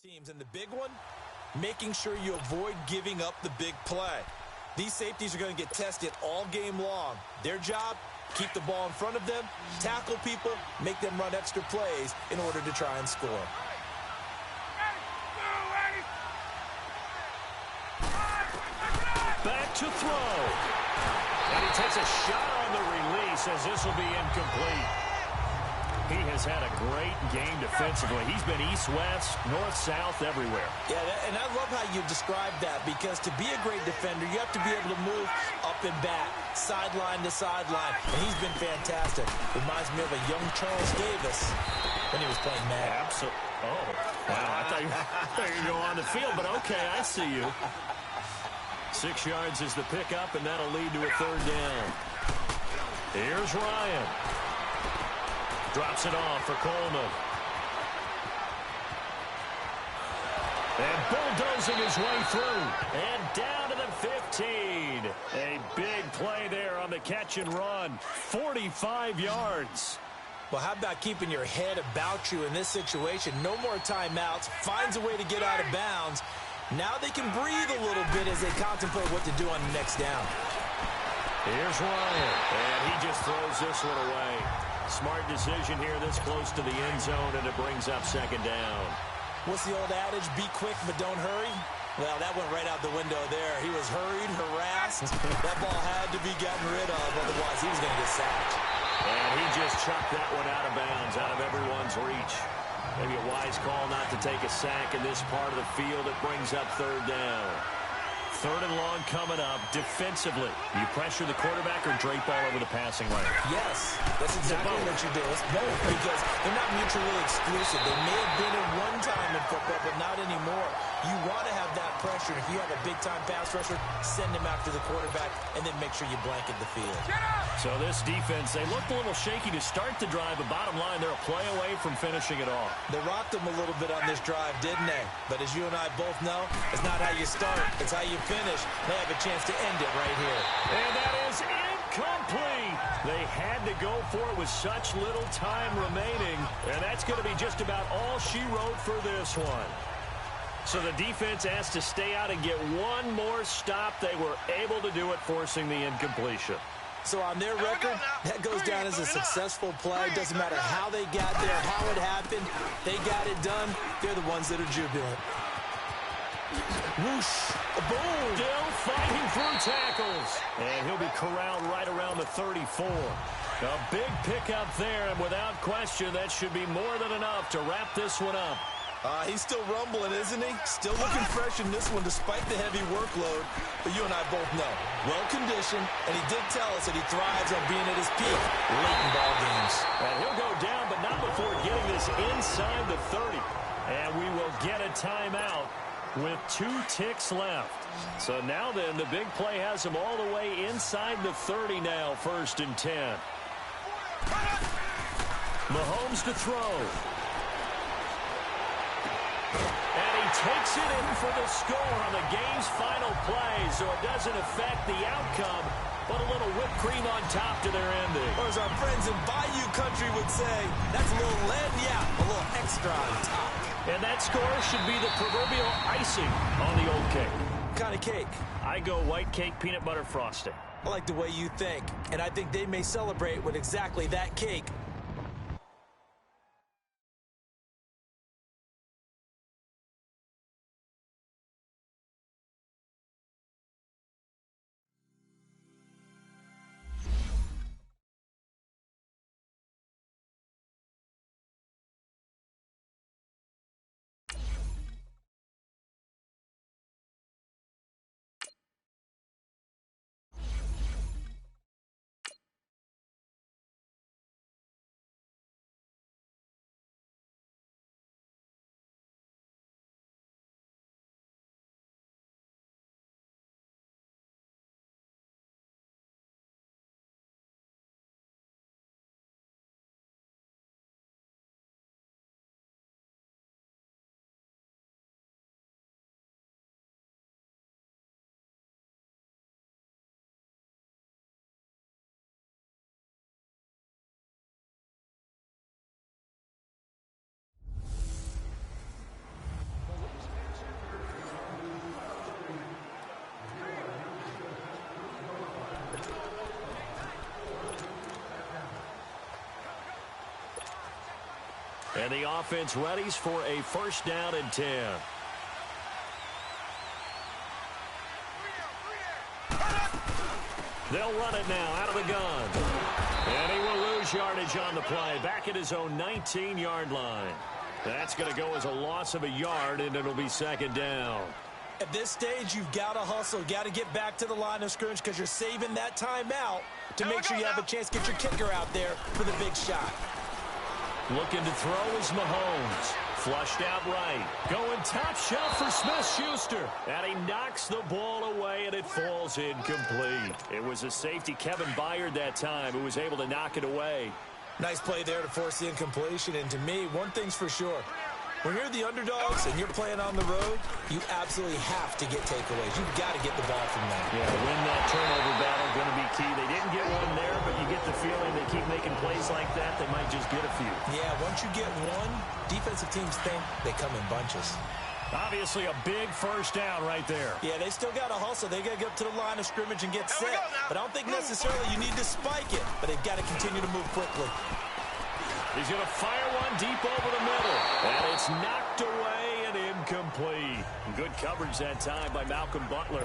Teams, and the big one, making sure you avoid giving up the big play. These safeties are going to get tested all game long. Their job, keep the ball in front of them, tackle people, make them run extra plays in order to try and score. Back to throw. And he takes a shot on the release as this will be incomplete. He has had a great game defensively. He's been east-west, north-south, everywhere. Yeah, and I love how you describe that, because to be a great defender, you have to be able to move up and back, sideline to sideline, and he's been fantastic. Reminds me of a young Charles Davis when he was playing Madden. Absolutely. Oh, wow. I thought you were going to go on the field, but okay, I see you. 6 yards is the pickup, and that'll lead to a third down. Here's Ryan. Drops it off for Coleman. And bulldozing his way through. And down to the 15. A big play there on the catch and run. 45 yards. Well, how about keeping your head about you in this situation? No more timeouts. Finds a way to get out of bounds. Now they can breathe a little bit as they contemplate what to do on the next down. Here's Ryan. And he just throws this one away. Smart decision here this close to the end zone, and it brings up second down. What's the old adage? Be quick, but don't hurry. Well, that went right out the window there. He was hurried, harassed. That ball had to be gotten rid of, otherwise he was going to get sacked. And he just chucked that one out of bounds, out of everyone's reach. Maybe a wise call not to take a sack in this part of the field. It brings up third down. Third and long coming up. Defensively, you pressure the quarterback or drape all over the passing lane? Yes, that's exactly what you do. It's both, because they're not mutually exclusive. They may have been at one time in football, but not anymore. You want to have that pressure. If you have a big-time pass rusher, send him after the quarterback, and then make sure you blanket the field. So this defense, they looked a little shaky to start the drive, but bottom line, they're a play away from finishing it off. They rocked them a little bit on this drive, didn't they? But as you and I both know, it's not how you start, it's how you finish. They have a chance to end it right here. And that is incomplete. They had to go for it with such little time remaining, and that's going to be just about all she wrote for this one. So the defense has to stay out and get one more stop. They were able to do it, forcing the incompletion. So on their record, that goes down as a successful play. Doesn't matter how they got there, how it happened. They got it done. They're the ones that are jubilant. Whoosh. Boom. Still fighting through tackles. And he'll be corralled right around the 34. A big pickup there, and without question, that should be more than enough to wrap this one up. He's still rumbling, isn't he? Still looking fresh in this one despite the heavy workload. But you and I both know, well-conditioned, and he did tell us that he thrives on being at his peak late in ball games. And he'll go down, but not before getting this inside the 30. And we will get a timeout with 2 ticks left. So now then, the big play has him all the way inside the 30 now, 1st and 10. Mahomes to throw. And he takes it in for the score on the game's final play, so it doesn't affect the outcome, but a little whipped cream on top to their ending. Or as our friends in Bayou Country would say, that's a little lead, yeah, a little extra on top. And that score should be the proverbial icing on the old cake. What kind of cake? I go white cake, peanut butter frosting. I like the way you think, and I think they may celebrate with exactly that cake And the offense readies for a first down and 10. They'll run it now out of the gun. And he will lose yardage on the play. Back at his own 19-yard line. That's going to go as a loss of a yard, and it'll be second down. At this stage, you've got to hustle. Got to get back to the line of scrimmage because you're saving that timeout to make sure you have a chance to get your kicker out there for the big shot. Looking to throw is Mahomes. Flushed out right. Going top shelf for Smith-Schuster. And he knocks the ball away, and it falls incomplete. It was a safety, Kevin Byard, that time, who was able to knock it away. Nice play there to force the incompletion. And to me, one thing's for sure. When you're the underdogs and you're playing on the road, you absolutely have to get takeaways. You've got to get the ball from them. Yeah, win that turnover battle, going to be key. They didn't get one there, but you get the feeling they keep making plays like that, they might just get a few. Yeah, once you get one, defensive teams think they come in bunches. Obviously a big first down right there. Yeah, they still got to hustle. They got to get up to the line of scrimmage and get set. But I don't think necessarily you need to spike it, but they've got to continue to move quickly. He's going to fire one deep over the middle. And it's knocked away and incomplete. Good coverage that time by Malcolm Butler.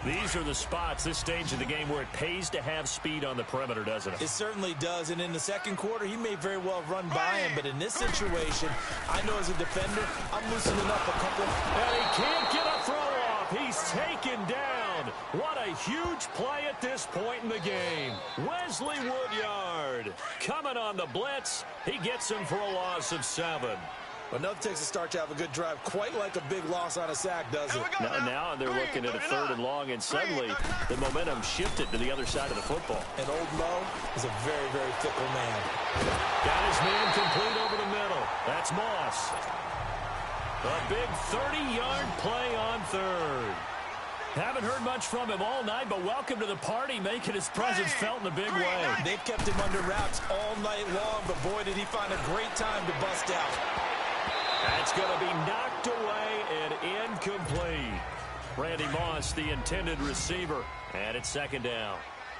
These are the spots, this stage of the game, where it pays to have speed on the perimeter, doesn't it? It certainly does. And in the second quarter, he may very well run by him. But in this situation, I know as a defender, I'm loosening up a couple. And he can't get a throw off. He's taken down. What a huge play at this point in the game. Wesley Woodyard coming on the blitz. He gets him for a loss of 7. But nothing takes a start to have a good drive, quite like a big loss on a sack, does it? Now they're looking at a 3rd and long, and suddenly the momentum shifted to the other side of the football. And old Mo is a very, very fickle man. Got his man complete over the middle. That's Moss. A big 30-yard play on 3rd. Haven't heard much from him all night, but welcome to the party, making his presence felt in a big way. They've kept him under wraps all night long, but boy, did he find a great time to bust out. That's going to be knocked away and incomplete. Randy Moss, the intended receiver, and it's second down.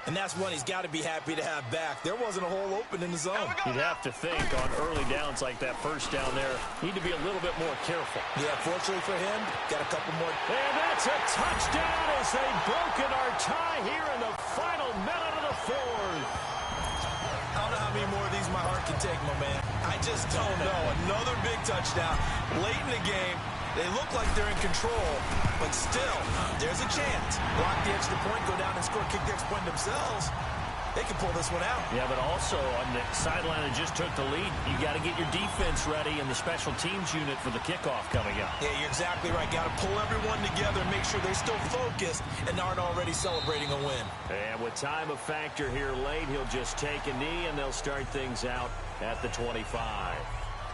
And that's one he's got to be happy to have back. There wasn't a hole open in the zone. You'd have to think on early downs like that first down there, need to be a little bit more careful. Yeah, fortunately for him, got a couple more. And that's a touchdown as they've broken our tie here in the final minute of the 4th. I don't know how many more of these my heart can take, my man. I just don't know. Another big touchdown late in the game. They look like they're in control, but still, there's a chance. Block the extra point, go down and score, kick the extra point themselves. They can pull this one out. Yeah, but also on the sideline that just took the lead, you got to get your defense ready and the special teams unit for the kickoff coming up. Yeah, you're exactly right. Got to pull everyone together and make sure they're still focused and aren't already celebrating a win. And with time a factor here late, he'll just take a knee and they'll start things out at the 25.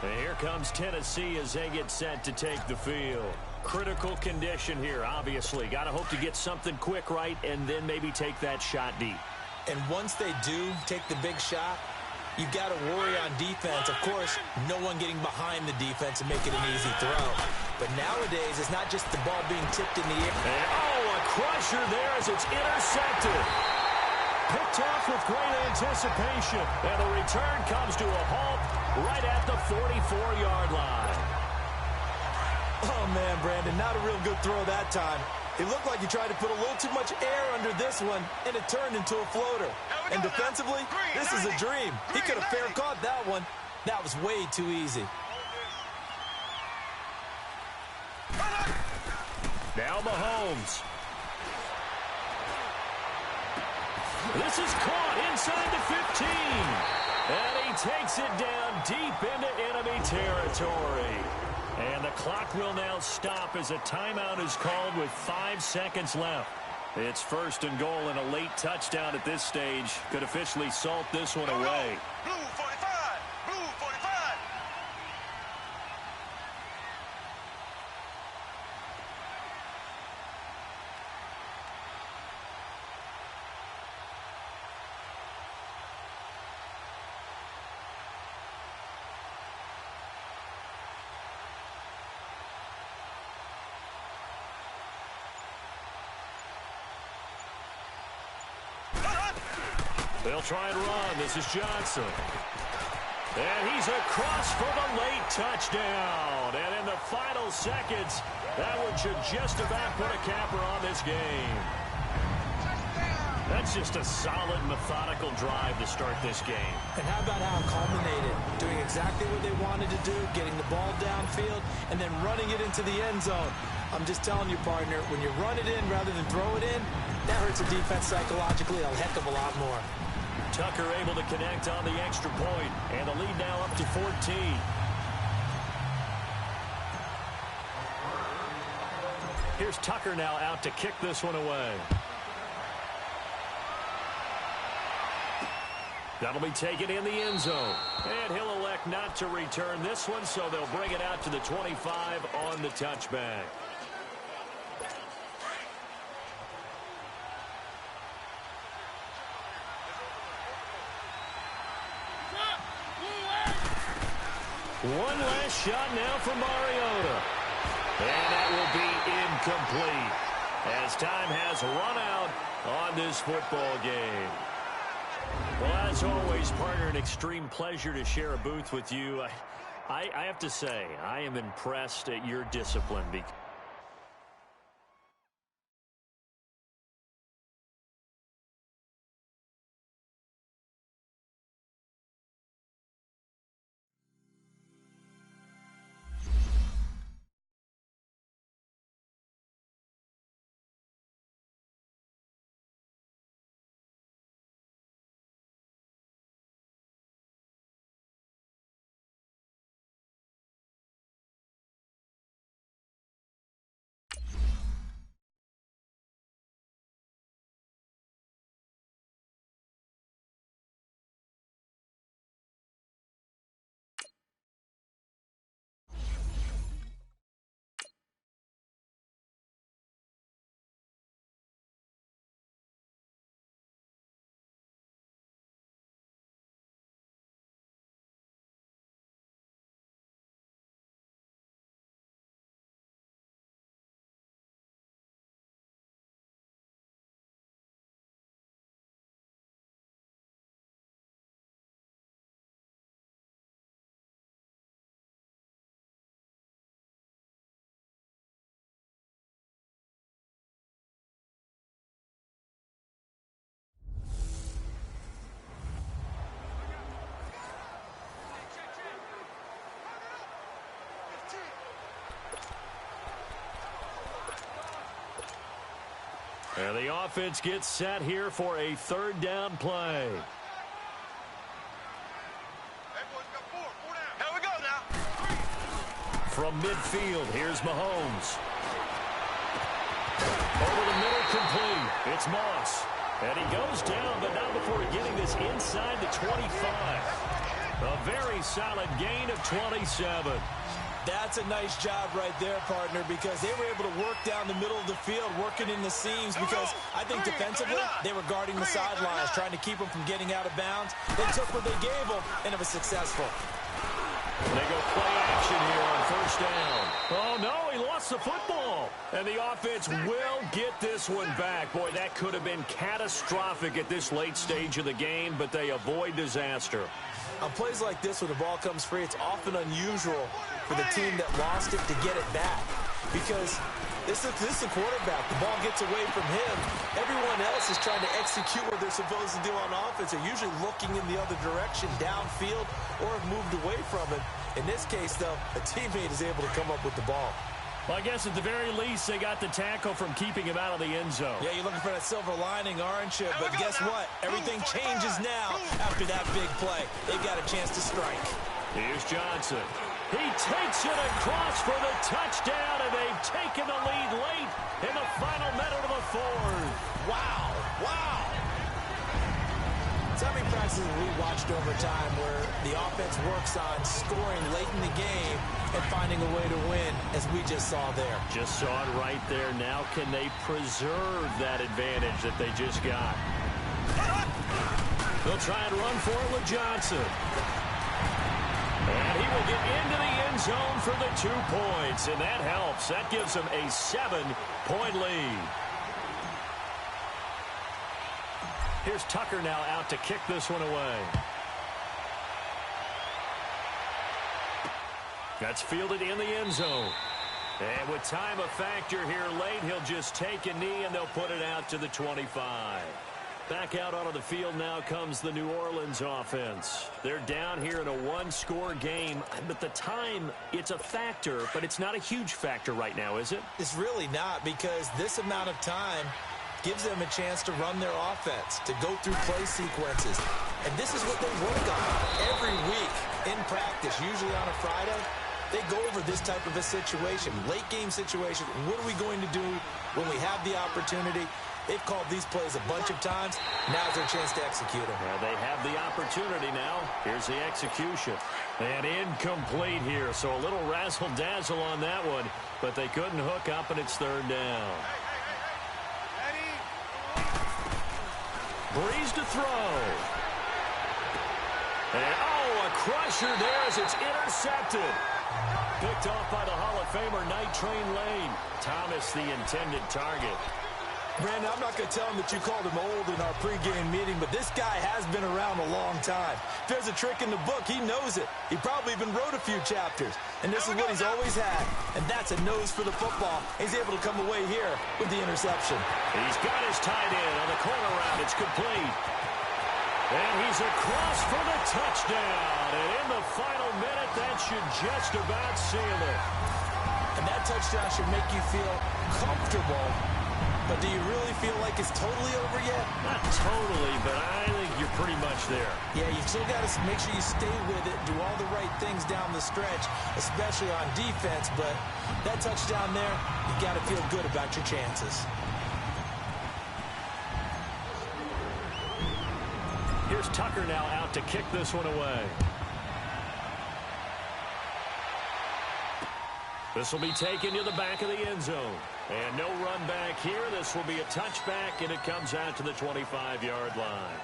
And here comes Tennessee as they get set to take the field. Critical condition here, obviously. Got to hope to get something quick right and then maybe take that shot deep. And once they do take the big shot, you've got to worry on defense. Of course, no one getting behind the defense and make it an easy throw. But nowadays, it's not just the ball being tipped in the air. And, a crusher there as it's intercepted. Picked off with great anticipation. And the return comes to a halt right at the 44-yard line. Oh, man, Brandon, not a real good throw that time. It looked like he tried to put a little too much air under this one, and it turned into a floater. And defensively, this is a dream. He could have fair caught that one. That was way too easy. Now Mahomes. This is caught inside the 15. And he takes it down deep into enemy territory. And the clock will now stop as a timeout is called with 5 seconds left. It's 1st and goal, and a late touchdown at this stage could officially salt this one away. Blue 45! Blue 45! They'll try and run. This is Johnson. And he's across for the late touchdown. And in the final seconds, that one should just about put a capper on this game. That's just a solid, methodical drive to start this game. And how about how it culminated? Doing exactly what they wanted to do, getting the ball downfield, and then running it into the end zone. I'm just telling you, partner, when you run it in rather than throw it in, that hurts the defense psychologically a heck of a lot more. Tucker able to connect on the extra point, and the lead now up to 14. Here's Tucker now out to kick this one away. That'll be taken in the end zone. And he'll elect not to return this one, so they'll bring it out to the 25 on the touchback. One last shot now for Mariota. And that will be incomplete as time has run out on this football game. Well, as always, partner, an extreme pleasure to share a booth with you. I have to say, I am impressed at your discipline. And the offense gets set here for a third down play. Here we go now. From midfield, here's Mahomes. Over the middle, complete. It's Moss. And he goes down, but not before getting this inside the 25. A very solid gain of 27. That's a nice job right there, partner, because they were able to work down the middle of the field, working in the seams, because I think defensively they were guarding the sidelines, trying to keep them from getting out of bounds. They took what they gave them, and it was successful. They go play action here on first down. Oh, no, he lost the football. And the offense will get this one back. Boy, that could have been catastrophic at this late stage of the game, but they avoid disaster. On plays like this, when the ball comes free, it's often unusual for the team that lost it to get it back. Because this is a quarterback. The ball gets away from him. Everyone else is trying to execute what they're supposed to do on offense. They're usually looking in the other direction, downfield, or have moved away from it. In this case, though, a teammate is able to come up with the ball. Well, I guess at the very least, they got the tackle from keeping him out of the end zone. Yeah, you're looking for that silver lining, aren't you? But guess what? Everything changes now after that big play. They've got a chance to strike. Here's Johnson. He takes it across for the touchdown, and they've taken the lead late in the final minute of the fourth. Wow. Wow. So many practices we watched over time where the offense works on scoring late in the game and finding a way to win, as we just saw there. Just saw it right there. Now can they preserve that advantage that they just got? They'll try and run for it with Johnson. And he will get into the end zone for the 2 points, and that helps. That gives them a 7-point lead. Here's Tucker now out to kick this one away. That's fielded in the end zone. And with time a factor here late, he'll just take a knee and they'll put it out to the 25. Back out onto the field now comes the New Orleans offense. They're down here in a one-score game, but the time, it's a factor, but it's not a huge factor right now, is it? It's really not, because this amount of time gives them a chance to run their offense, to go through play sequences. And this is what they work on every week in practice, usually on a Friday. They go over this type of a situation, late-game situation. What are we going to do when we have the opportunity? They've called these plays a bunch of times. Now's their chance to execute them. Yeah, they have the opportunity now. Here's the execution. And incomplete here, so a little razzle-dazzle on that one, but they couldn't hook up, and it's third down. Breeze to throw. And, a crusher there as it's intercepted. Picked off by the Hall of Famer, Night Train Lane. Thomas, the intended target. Brandon, I'm not going to tell him that you called him old in our pregame meeting, but this guy has been around a long time. If there's a trick in the book, he knows it. He probably even wrote a few chapters, and this is what he's always had, and that's a nose for the football. He's able to come away here with the interception. He's got his tight end on the corner route. It's complete. And he's across for the touchdown. And in the final minute, that should just about seal it. And that touchdown should make you feel comfortable. But do you really feel like it's totally over yet? Not totally, but I think you're pretty much there. Yeah, you've still got to make sure you stay with it, do all the right things down the stretch, especially on defense. But that touchdown there, you got to feel good about your chances. Here's Tucker now out to kick this one away. This will be taken to the back of the end zone. And no run back here. This will be a touchback, and it comes out to the 25-yard line.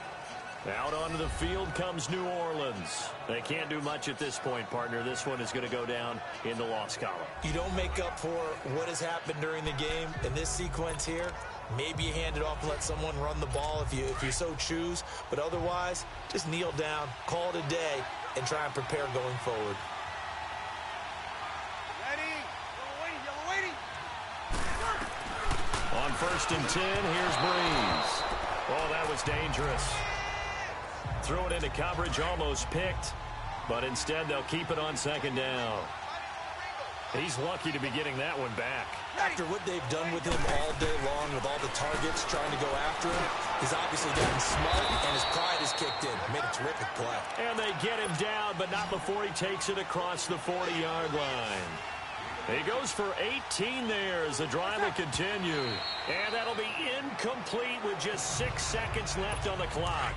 Out onto the field comes New Orleans. They can't do much at this point, partner. This one is going to go down in the loss column. You don't make up for what has happened during the game in this sequence here. Maybe you hand it off and let someone run the ball if you so choose. But otherwise, just kneel down, call it a day, and try and prepare going forward. On 1st and 10, here's Breeze. Oh, that was dangerous. Throw it into coverage, almost picked, but instead they'll keep it on 2nd down. He's lucky to be getting that one back. After what they've done with him all day long with all the targets trying to go after him, he's obviously gotten smart, and his pride has kicked in. Made a terrific play. And they get him down, but not before he takes it across the 40-yard line. He goes for 18 there as the drive will continue. And that'll be incomplete with just 6 seconds left on the clock.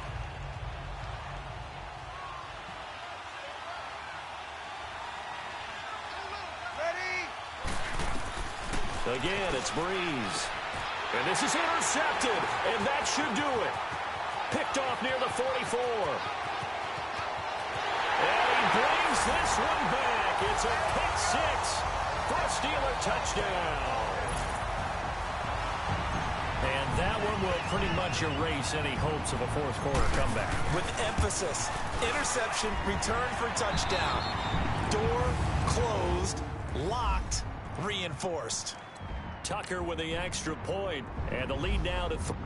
Again, it's Breeze. And this is intercepted, and that should do it. Picked off near the 44. And he brings this one back. It's a pick six. For a Steeler touchdown. And that one will pretty much erase any hopes of a fourth quarter comeback. With emphasis, interception, return for touchdown. Door closed, locked, reinforced. Tucker with the extra point, and the lead now to 3.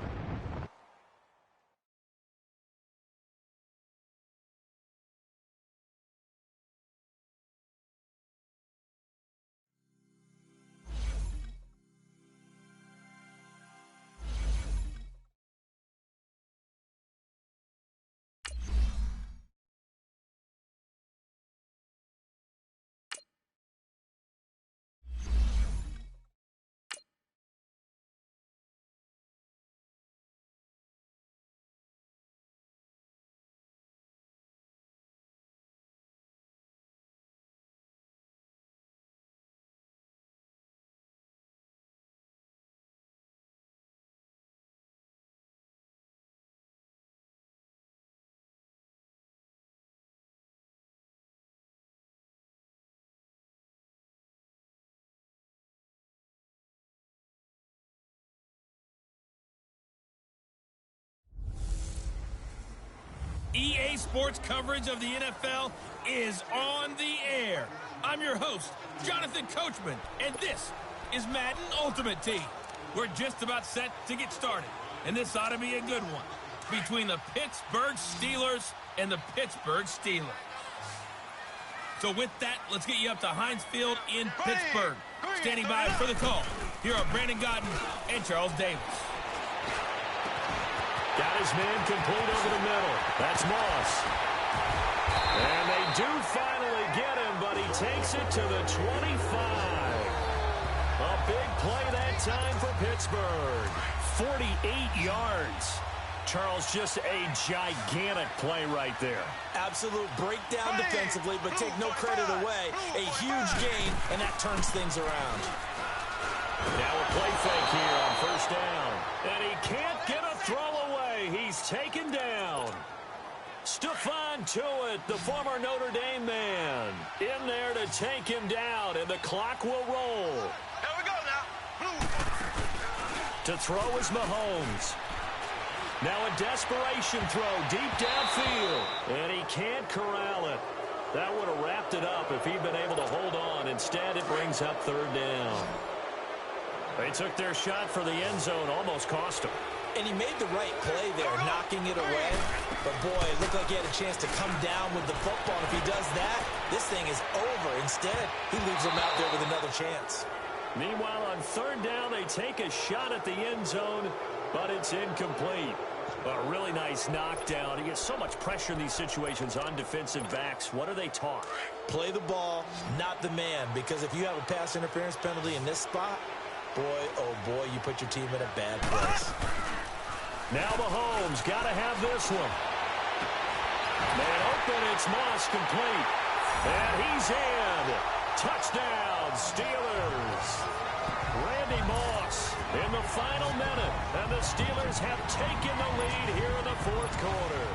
EA Sports coverage of the NFL is on the air. I'm your host, Jonathan Coachman, and this is Madden Ultimate Team. We're just about set to get started, and this ought to be a good one between the Pittsburgh Steelers and the Pittsburgh Steelers. So with that, let's get you up to Heinz Field in Pittsburgh. Standing by for the call, here are Brandon Godden and Charles Davis. Got his man complete over the middle. That's Moss. And they do finally get him, but he takes it to the 25. A big play that time for Pittsburgh. 48 yards. Charles, just a gigantic play right there. Absolute breakdown defensively, but take no credit away. A huge gain, and that turns things around. Now a play fake here on first down. And he can't get a throw away. He's taken down. Stephon Tuitt, the former Notre Dame man, in there to take him down, and the clock will roll. Here we go now. To throw is Mahomes. Now a desperation throw deep downfield, and he can't corral it. That would have wrapped it up if he'd been able to hold on. Instead, it brings up third down. They took their shot for the end zone, almost cost him. And he made the right play there, knocking it away. But, boy, it looked like he had a chance to come down with the football. And if he does that, this thing is over. Instead, he leaves him out there with another chance. Meanwhile, on third down, they take a shot at the end zone, but it's incomplete. A really nice knockdown. He gets so much pressure in these situations on defensive backs. What are they taught? Play the ball, not the man. Because if you have a pass interference penalty in this spot, boy, oh boy, you put your team in a bad place. Now Mahomes got to have this one. Man open, it's Moss complete. And he's in. Touchdown, Steelers. Randy Moss in the final minute. And the Steelers have taken the lead here in the fourth quarter.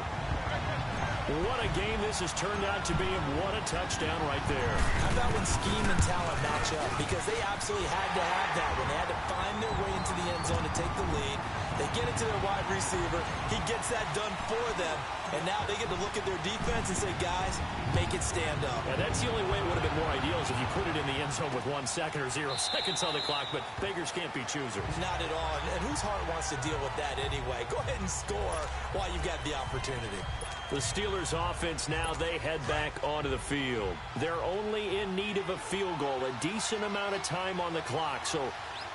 What a game this has turned out to be, and what a touchdown right there. How about when scheme and talent match up? Because they absolutely had to have that when they had to find their way into the end zone to take the lead. They get it to their wide receiver. He gets that done for them. And now they get to look at their defense and say, guys, make it stand up. And that's the only way it would have been more ideal is if you put it in the end zone with 1 second or 0 seconds on the clock. But beggars can't be choosers. Not at all. And whose heart wants to deal with that anyway? Go ahead and score while you've got the opportunity. The Steelers offense now, they head back onto the field. They're only in need of a field goal, a decent amount of time on the clock. So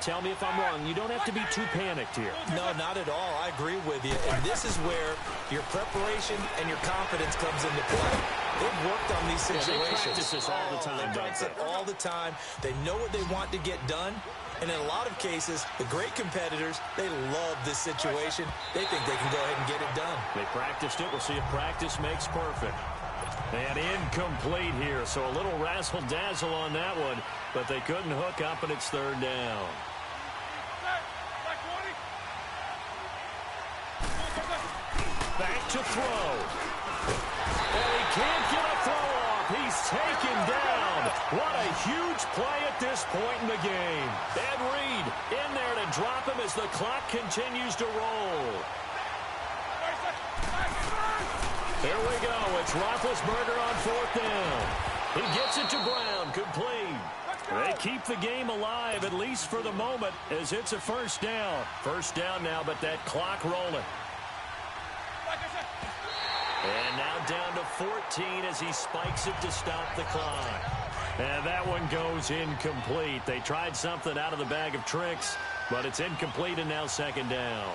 tell me if I'm wrong. You don't have to be too panicked here. No, not at all. I agree with you. And this is where your preparation and your confidence comes into play. They've worked on these situations. They practice this all the time. They practice it all the time. They know what they want to get done. And in a lot of cases, the great competitors, they love this situation. They think they can go ahead and get it done. They practiced it. We'll see if practice makes perfect. And incomplete here, so a little razzle-dazzle on that one, but they couldn't hook up, and it's third down. Back to throw. And he can't get a throw off. He's taken down. What a huge play at this point in the game. Ed Reed in there to drop him as the clock continues to roll. Here we go. It's Roethlisberger on fourth down. He gets it to Brown, complete. They keep the game alive, at least for the moment, as it's a first down. First down now, but that clock rolling. And now down to 14 as he spikes it to stop the clock. And that one goes incomplete. They tried something out of the bag of tricks, but it's incomplete and now second down.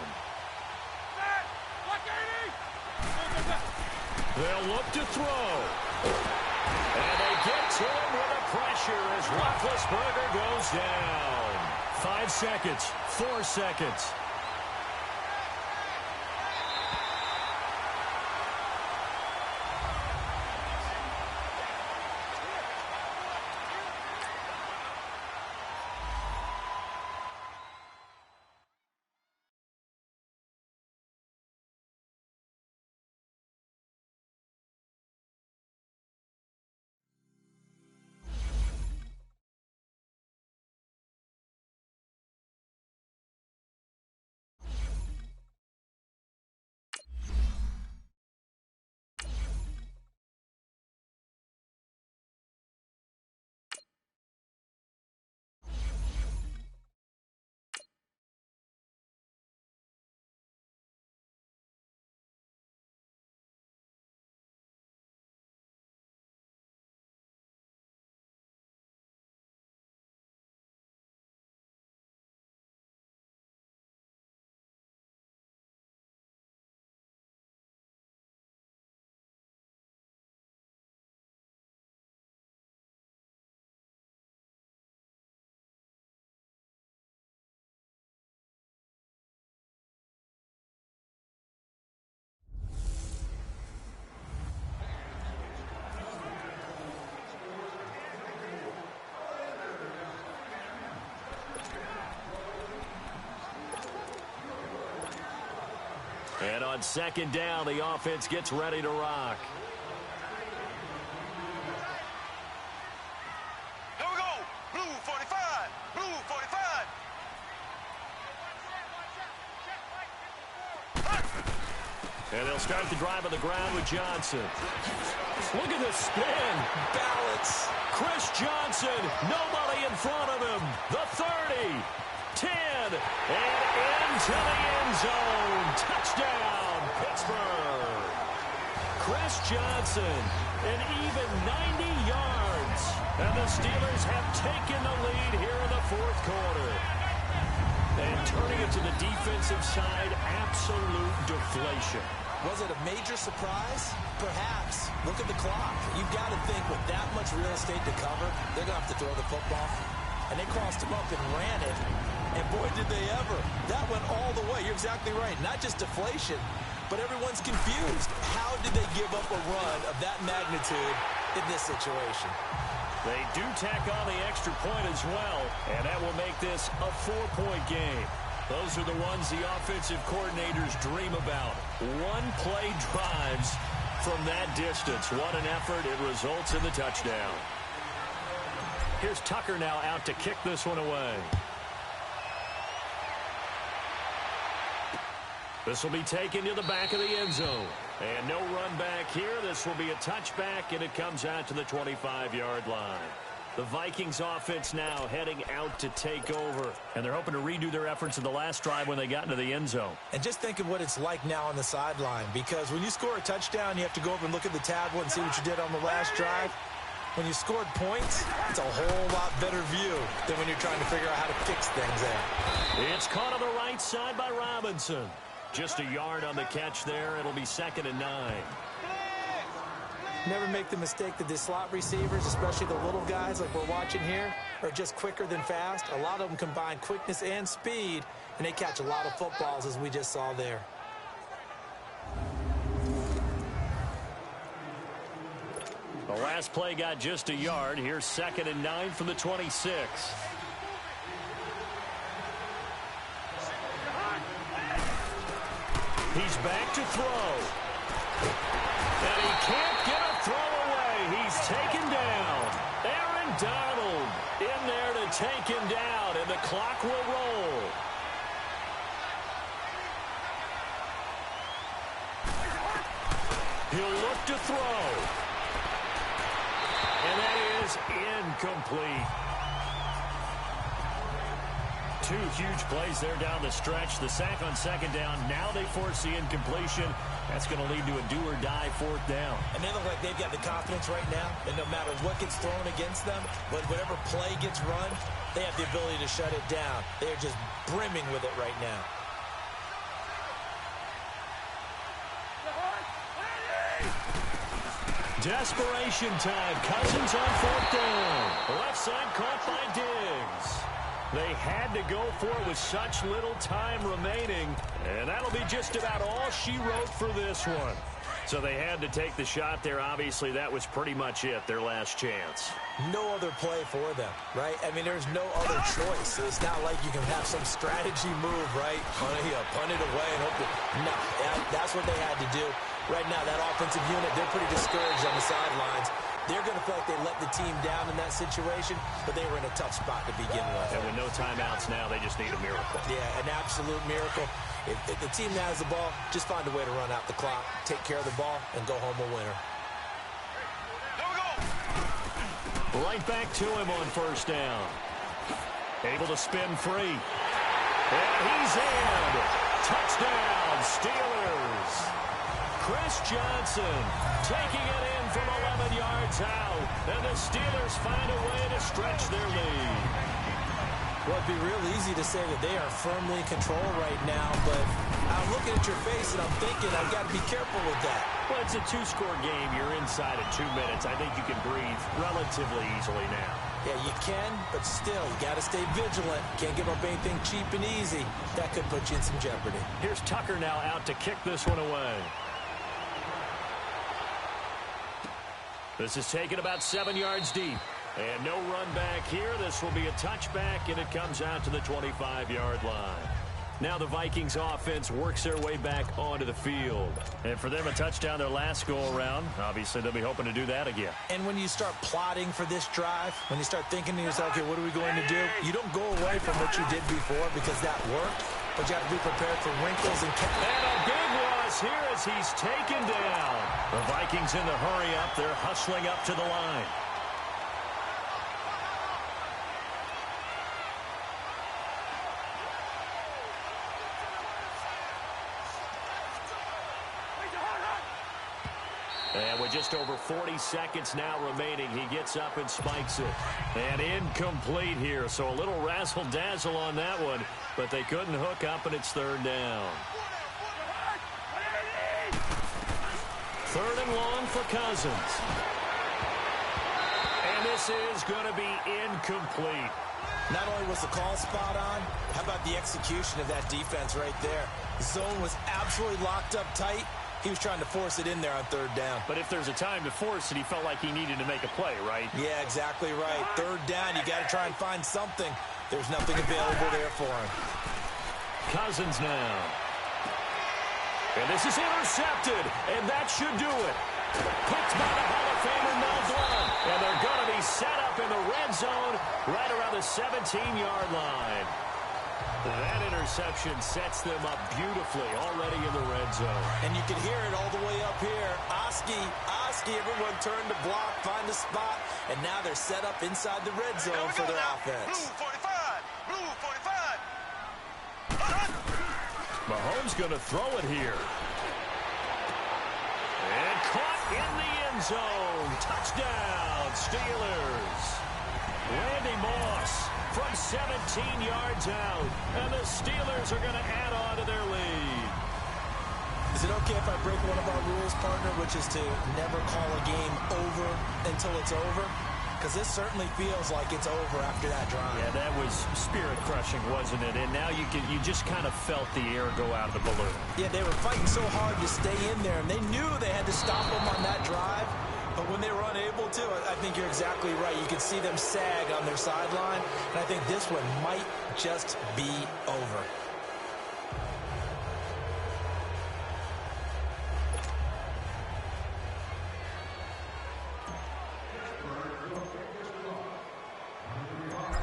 They'll look to throw. And they get to him with the pressure as Roethlisberger goes down. 5 seconds, 4 seconds. And on second down, the offense gets ready to rock. Here we go. Blue 45. Blue 45. And they'll start the drive on the ground with Johnson. Look at the spin. Balance. Chris Johnson, nobody in front of him. The 30, 10, and into the end zone. Touchdown, Pittsburgh. Chris Johnson, an even 90 yards. And the Steelers have taken the lead here in the fourth quarter. And turning it to the defensive side, absolute deflation. Was it a major surprise? Perhaps. Look at the clock. You've got to think with that much real estate to cover, they're going to have to throw the football. And they crossed him up and ran it. And boy, did they ever. That went all the way. You're exactly right. Not just deflation, but everyone's confused. How did they give up a run of that magnitude in this situation? They do tack on the extra point as well, and that will make this a 4-point game. Those are the ones the offensive coordinators dream about. One-play drives from that distance. What an effort. It results in the touchdown. Here's Tucker now out to kick this one away. This will be taken to the back of the end zone. And no run back here. This will be a touchback, and it comes out to the 25-yard line. The Vikings offense now heading out to take over. And they're hoping to redo their efforts in the last drive when they got into the end zone. And just think of what it's like now on the sideline. Because when you score a touchdown, you have to go over and look at the tablet and see what you did on the last drive. When you scored points, it's a whole lot better view than when you're trying to figure out how to fix things there. It's caught on the right side by Robinson. Just a yard on the catch there. It'll be 2nd and 9. Never make the mistake that the slot receivers, especially the little guys like we're watching here, are just quicker than fast. A lot of them combine quickness and speed, and they catch a lot of footballs, as we just saw there. The last play got just a yard. Here's 2nd and 9 from the 26. He's back to throw. And he can't get a throw away. He's taken down. Aaron Donald in there to take him down, and the clock will roll. He'll look to throw. And that is incomplete. Two huge plays there down the stretch. The sack on 2nd down. Now they force the incompletion. That's going to lead to a do-or-die 4th down. And they look like they've got the confidence right now that no matter what gets thrown against them, whatever play gets run, they have the ability to shut it down. They're just brimming with it right now. Desperation time. Cousins on 4th down. Left side caught by Diggs. They had to go for it with such little time remaining, and that'll be just about all she wrote for this one. So they had to take the shot there. Obviously, that was pretty much it, their last chance. No other play for them, right? I mean, there's no other choice. It's not like you can have some strategy move, right? Punt it away and hope no, that's what they had to do. Right now, that offensive unit, they're pretty discouraged on the sidelines. They're going to feel like they let the team down in that situation, but they were in a tough spot to begin with. And with no timeouts now, they just need a miracle. Yeah, an absolute miracle. If the team that has the ball, just find a way to run out the clock, take care of the ball, and go home a winner. Right back to him on 1st down. Able to spin free. And he's in. Touchdown, Steelers. Chris Johnson taking it in from 11 yards out. And the Steelers find a way to stretch their lead. Well, it'd be real easy to say that they are firmly in control right now, but I'm looking at your face and I'm thinking I've got to be careful with that. Well, it's a 2-score game. You're inside at 2 minutes. I think you can breathe relatively easily now. Yeah, you can, but still, you got to stay vigilant. Can't give up anything cheap and easy. That could put you in some jeopardy. Here's Tucker now out to kick this one away. This is taken about 7 yards deep. And no run back here. This will be a touchback, and it comes out to the 25-yard line. Now the Vikings offense works their way back onto the field. And for them, a touchdown their last go-around. Obviously, they'll be hoping to do that again. And when you start plotting for this drive, when you start thinking to yourself, okay, what are we going to do? You don't go away from what you did before because that worked, but you have to be prepared for wrinkles and... And a big loss here as he's taken down. The Vikings in the hurry up. They're hustling up to the line. And with just over 40 seconds now remaining, he gets up and spikes it. And incomplete here, so a little razzle-dazzle on that one, but they couldn't hook up, and it's third down. Third and long for Cousins. And this is going to be incomplete. Not only was the call spot on, how about the execution of that defense right there? The zone was absolutely locked up tight. He was trying to force it in there on third down. But if there's a time to force it, he felt like he needed to make a play, right? Yeah, exactly right. Third down, you got to try and find something. There's nothing available there for him. Cousins now. And this is intercepted, and that should do it. Picked by the Hall of Famer Mel Blount. And they're going to be set up in the red zone right around the 17-yard line. That interception sets them up beautifully already in the red zone. And you can hear it all the way up here. Oski, everyone turned to block, find a spot, and now they're set up inside the red zone for their offense. Blue 45. Mahomes going to throw it here. And caught in the end zone. Touchdown, Steelers. Randy Moss from 17 yards out. And the Steelers are going to add on to their lead. Is it okay if I break one of our rules, partner, which is to never call a game over until it's over? Because this certainly feels like it's over after that drive. Yeah, that was spirit-crushing, wasn't it? And now you just kind of felt the air go out of the balloon. Yeah, they were fighting so hard to stay in there, and they knew they had to stop them on that drive. But when they were unable to, I think you're exactly right. You could see them sag on their sideline, and I think this one might just be over.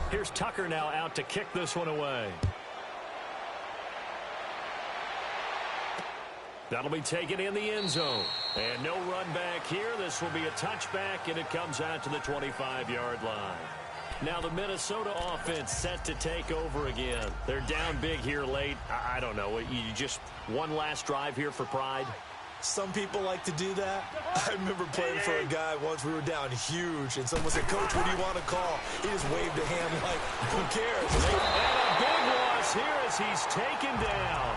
Here's Tucker now out to kick this one away. That'll be taken in the end zone. And no run back here. This will be a touchback, and it comes out to the 25-yard line. Now the Minnesota offense set to take over again. They're down big here late. I don't know. You just one last drive here for pride? Some people like to do that. I remember playing for a guy once. We were down huge, and someone said, "Coach, what do you want to call?" He just waved a hand like, who cares? And a big loss here as he's taken down.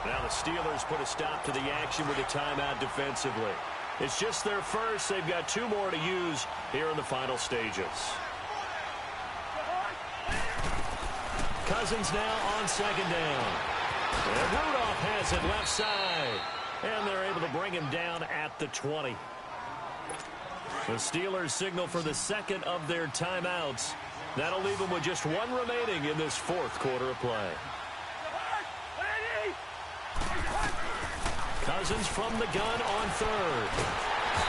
Now the Steelers put a stop to the action with a timeout defensively. It's just their first. They've got two more to use here in the final stages. Cousins now on second down. And Rudolph has it left side. And they're able to bring him down at the 20. The Steelers signal for the second of their timeouts. That'll leave them with just one remaining in this fourth quarter of play. Cousins from the gun on third.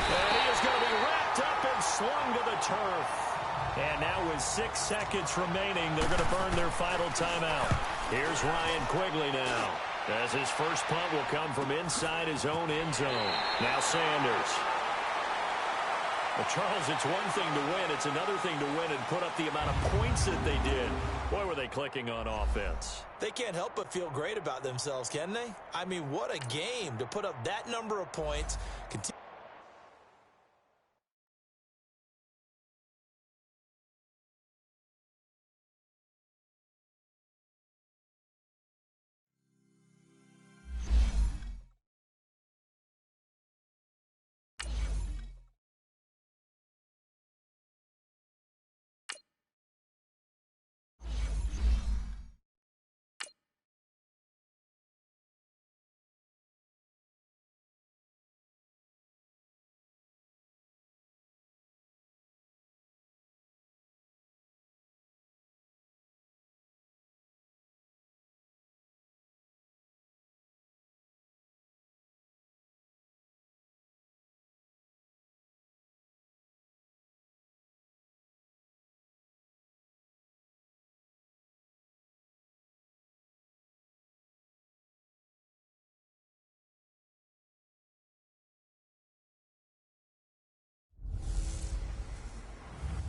And he is going to be wrapped up and slung to the turf. And now with 6 seconds remaining, they're going to burn their final timeout. Here's Ryan Quigley now, as his first punt will come from inside his own end zone. Now Sanders. Well, Charles, it's one thing to win. It's another thing to win and put up the amount of points that they did. Boy, were they clicking on offense. They can't help but feel great about themselves, can they? I mean, what a game to put up that number of points.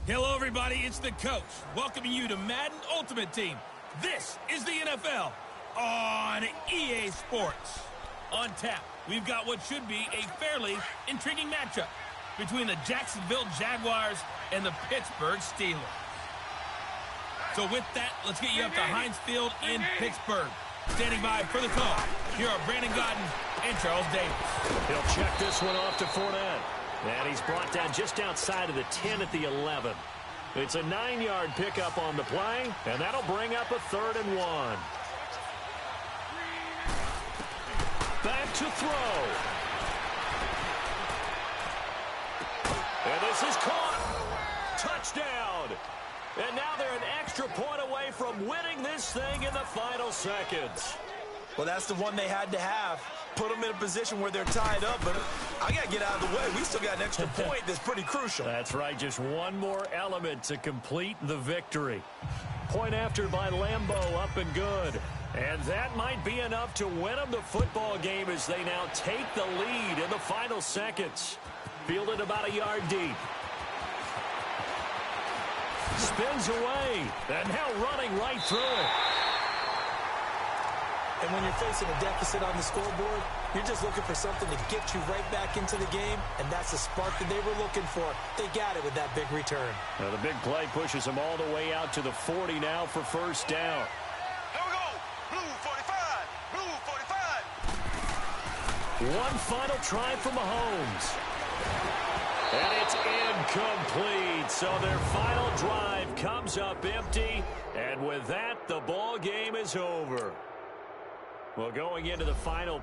Hello, everybody. It's the coach welcoming you to Madden Ultimate Team. This is the NFL on EA Sports. On tap, we've got what should be a fairly intriguing matchup between the Jacksonville Jaguars and the Pittsburgh Steelers. So with that, let's get you up to Heinz Field in Pittsburgh. Standing by for the call, here are Brandon Godden and Charles Davis. He'll check this one off to Fournette. And he's brought down just outside of the 10 at the 11. It's a 9-yard pickup on the play, and that'll bring up a 3rd and 1. Back to throw. And this is caught. Touchdown. And now they're an extra point away from winning this thing in the final seconds. Well, that's the one they had to have. Put them in a position where they're tied up, but I got to get out of the way. We still got an extra point that's pretty crucial. That's right, just one more element to complete the victory. Point after by Lambeau, up and good. And that might be enough to win them the football game as they now take the lead in the final seconds. Fielded about a yard deep. Spins away, and now running right through it. And when you're facing a deficit on the scoreboard, you're just looking for something to get you right back into the game, and that's the spark that they were looking for. They got it with that big return. Now the big play pushes them all the way out to the 40 now for first down. Here we go. Blue 45. Blue 45. One final try for Mahomes. And it's incomplete. So their final drive comes up empty. And with that, the ball game is over. Well, going into the final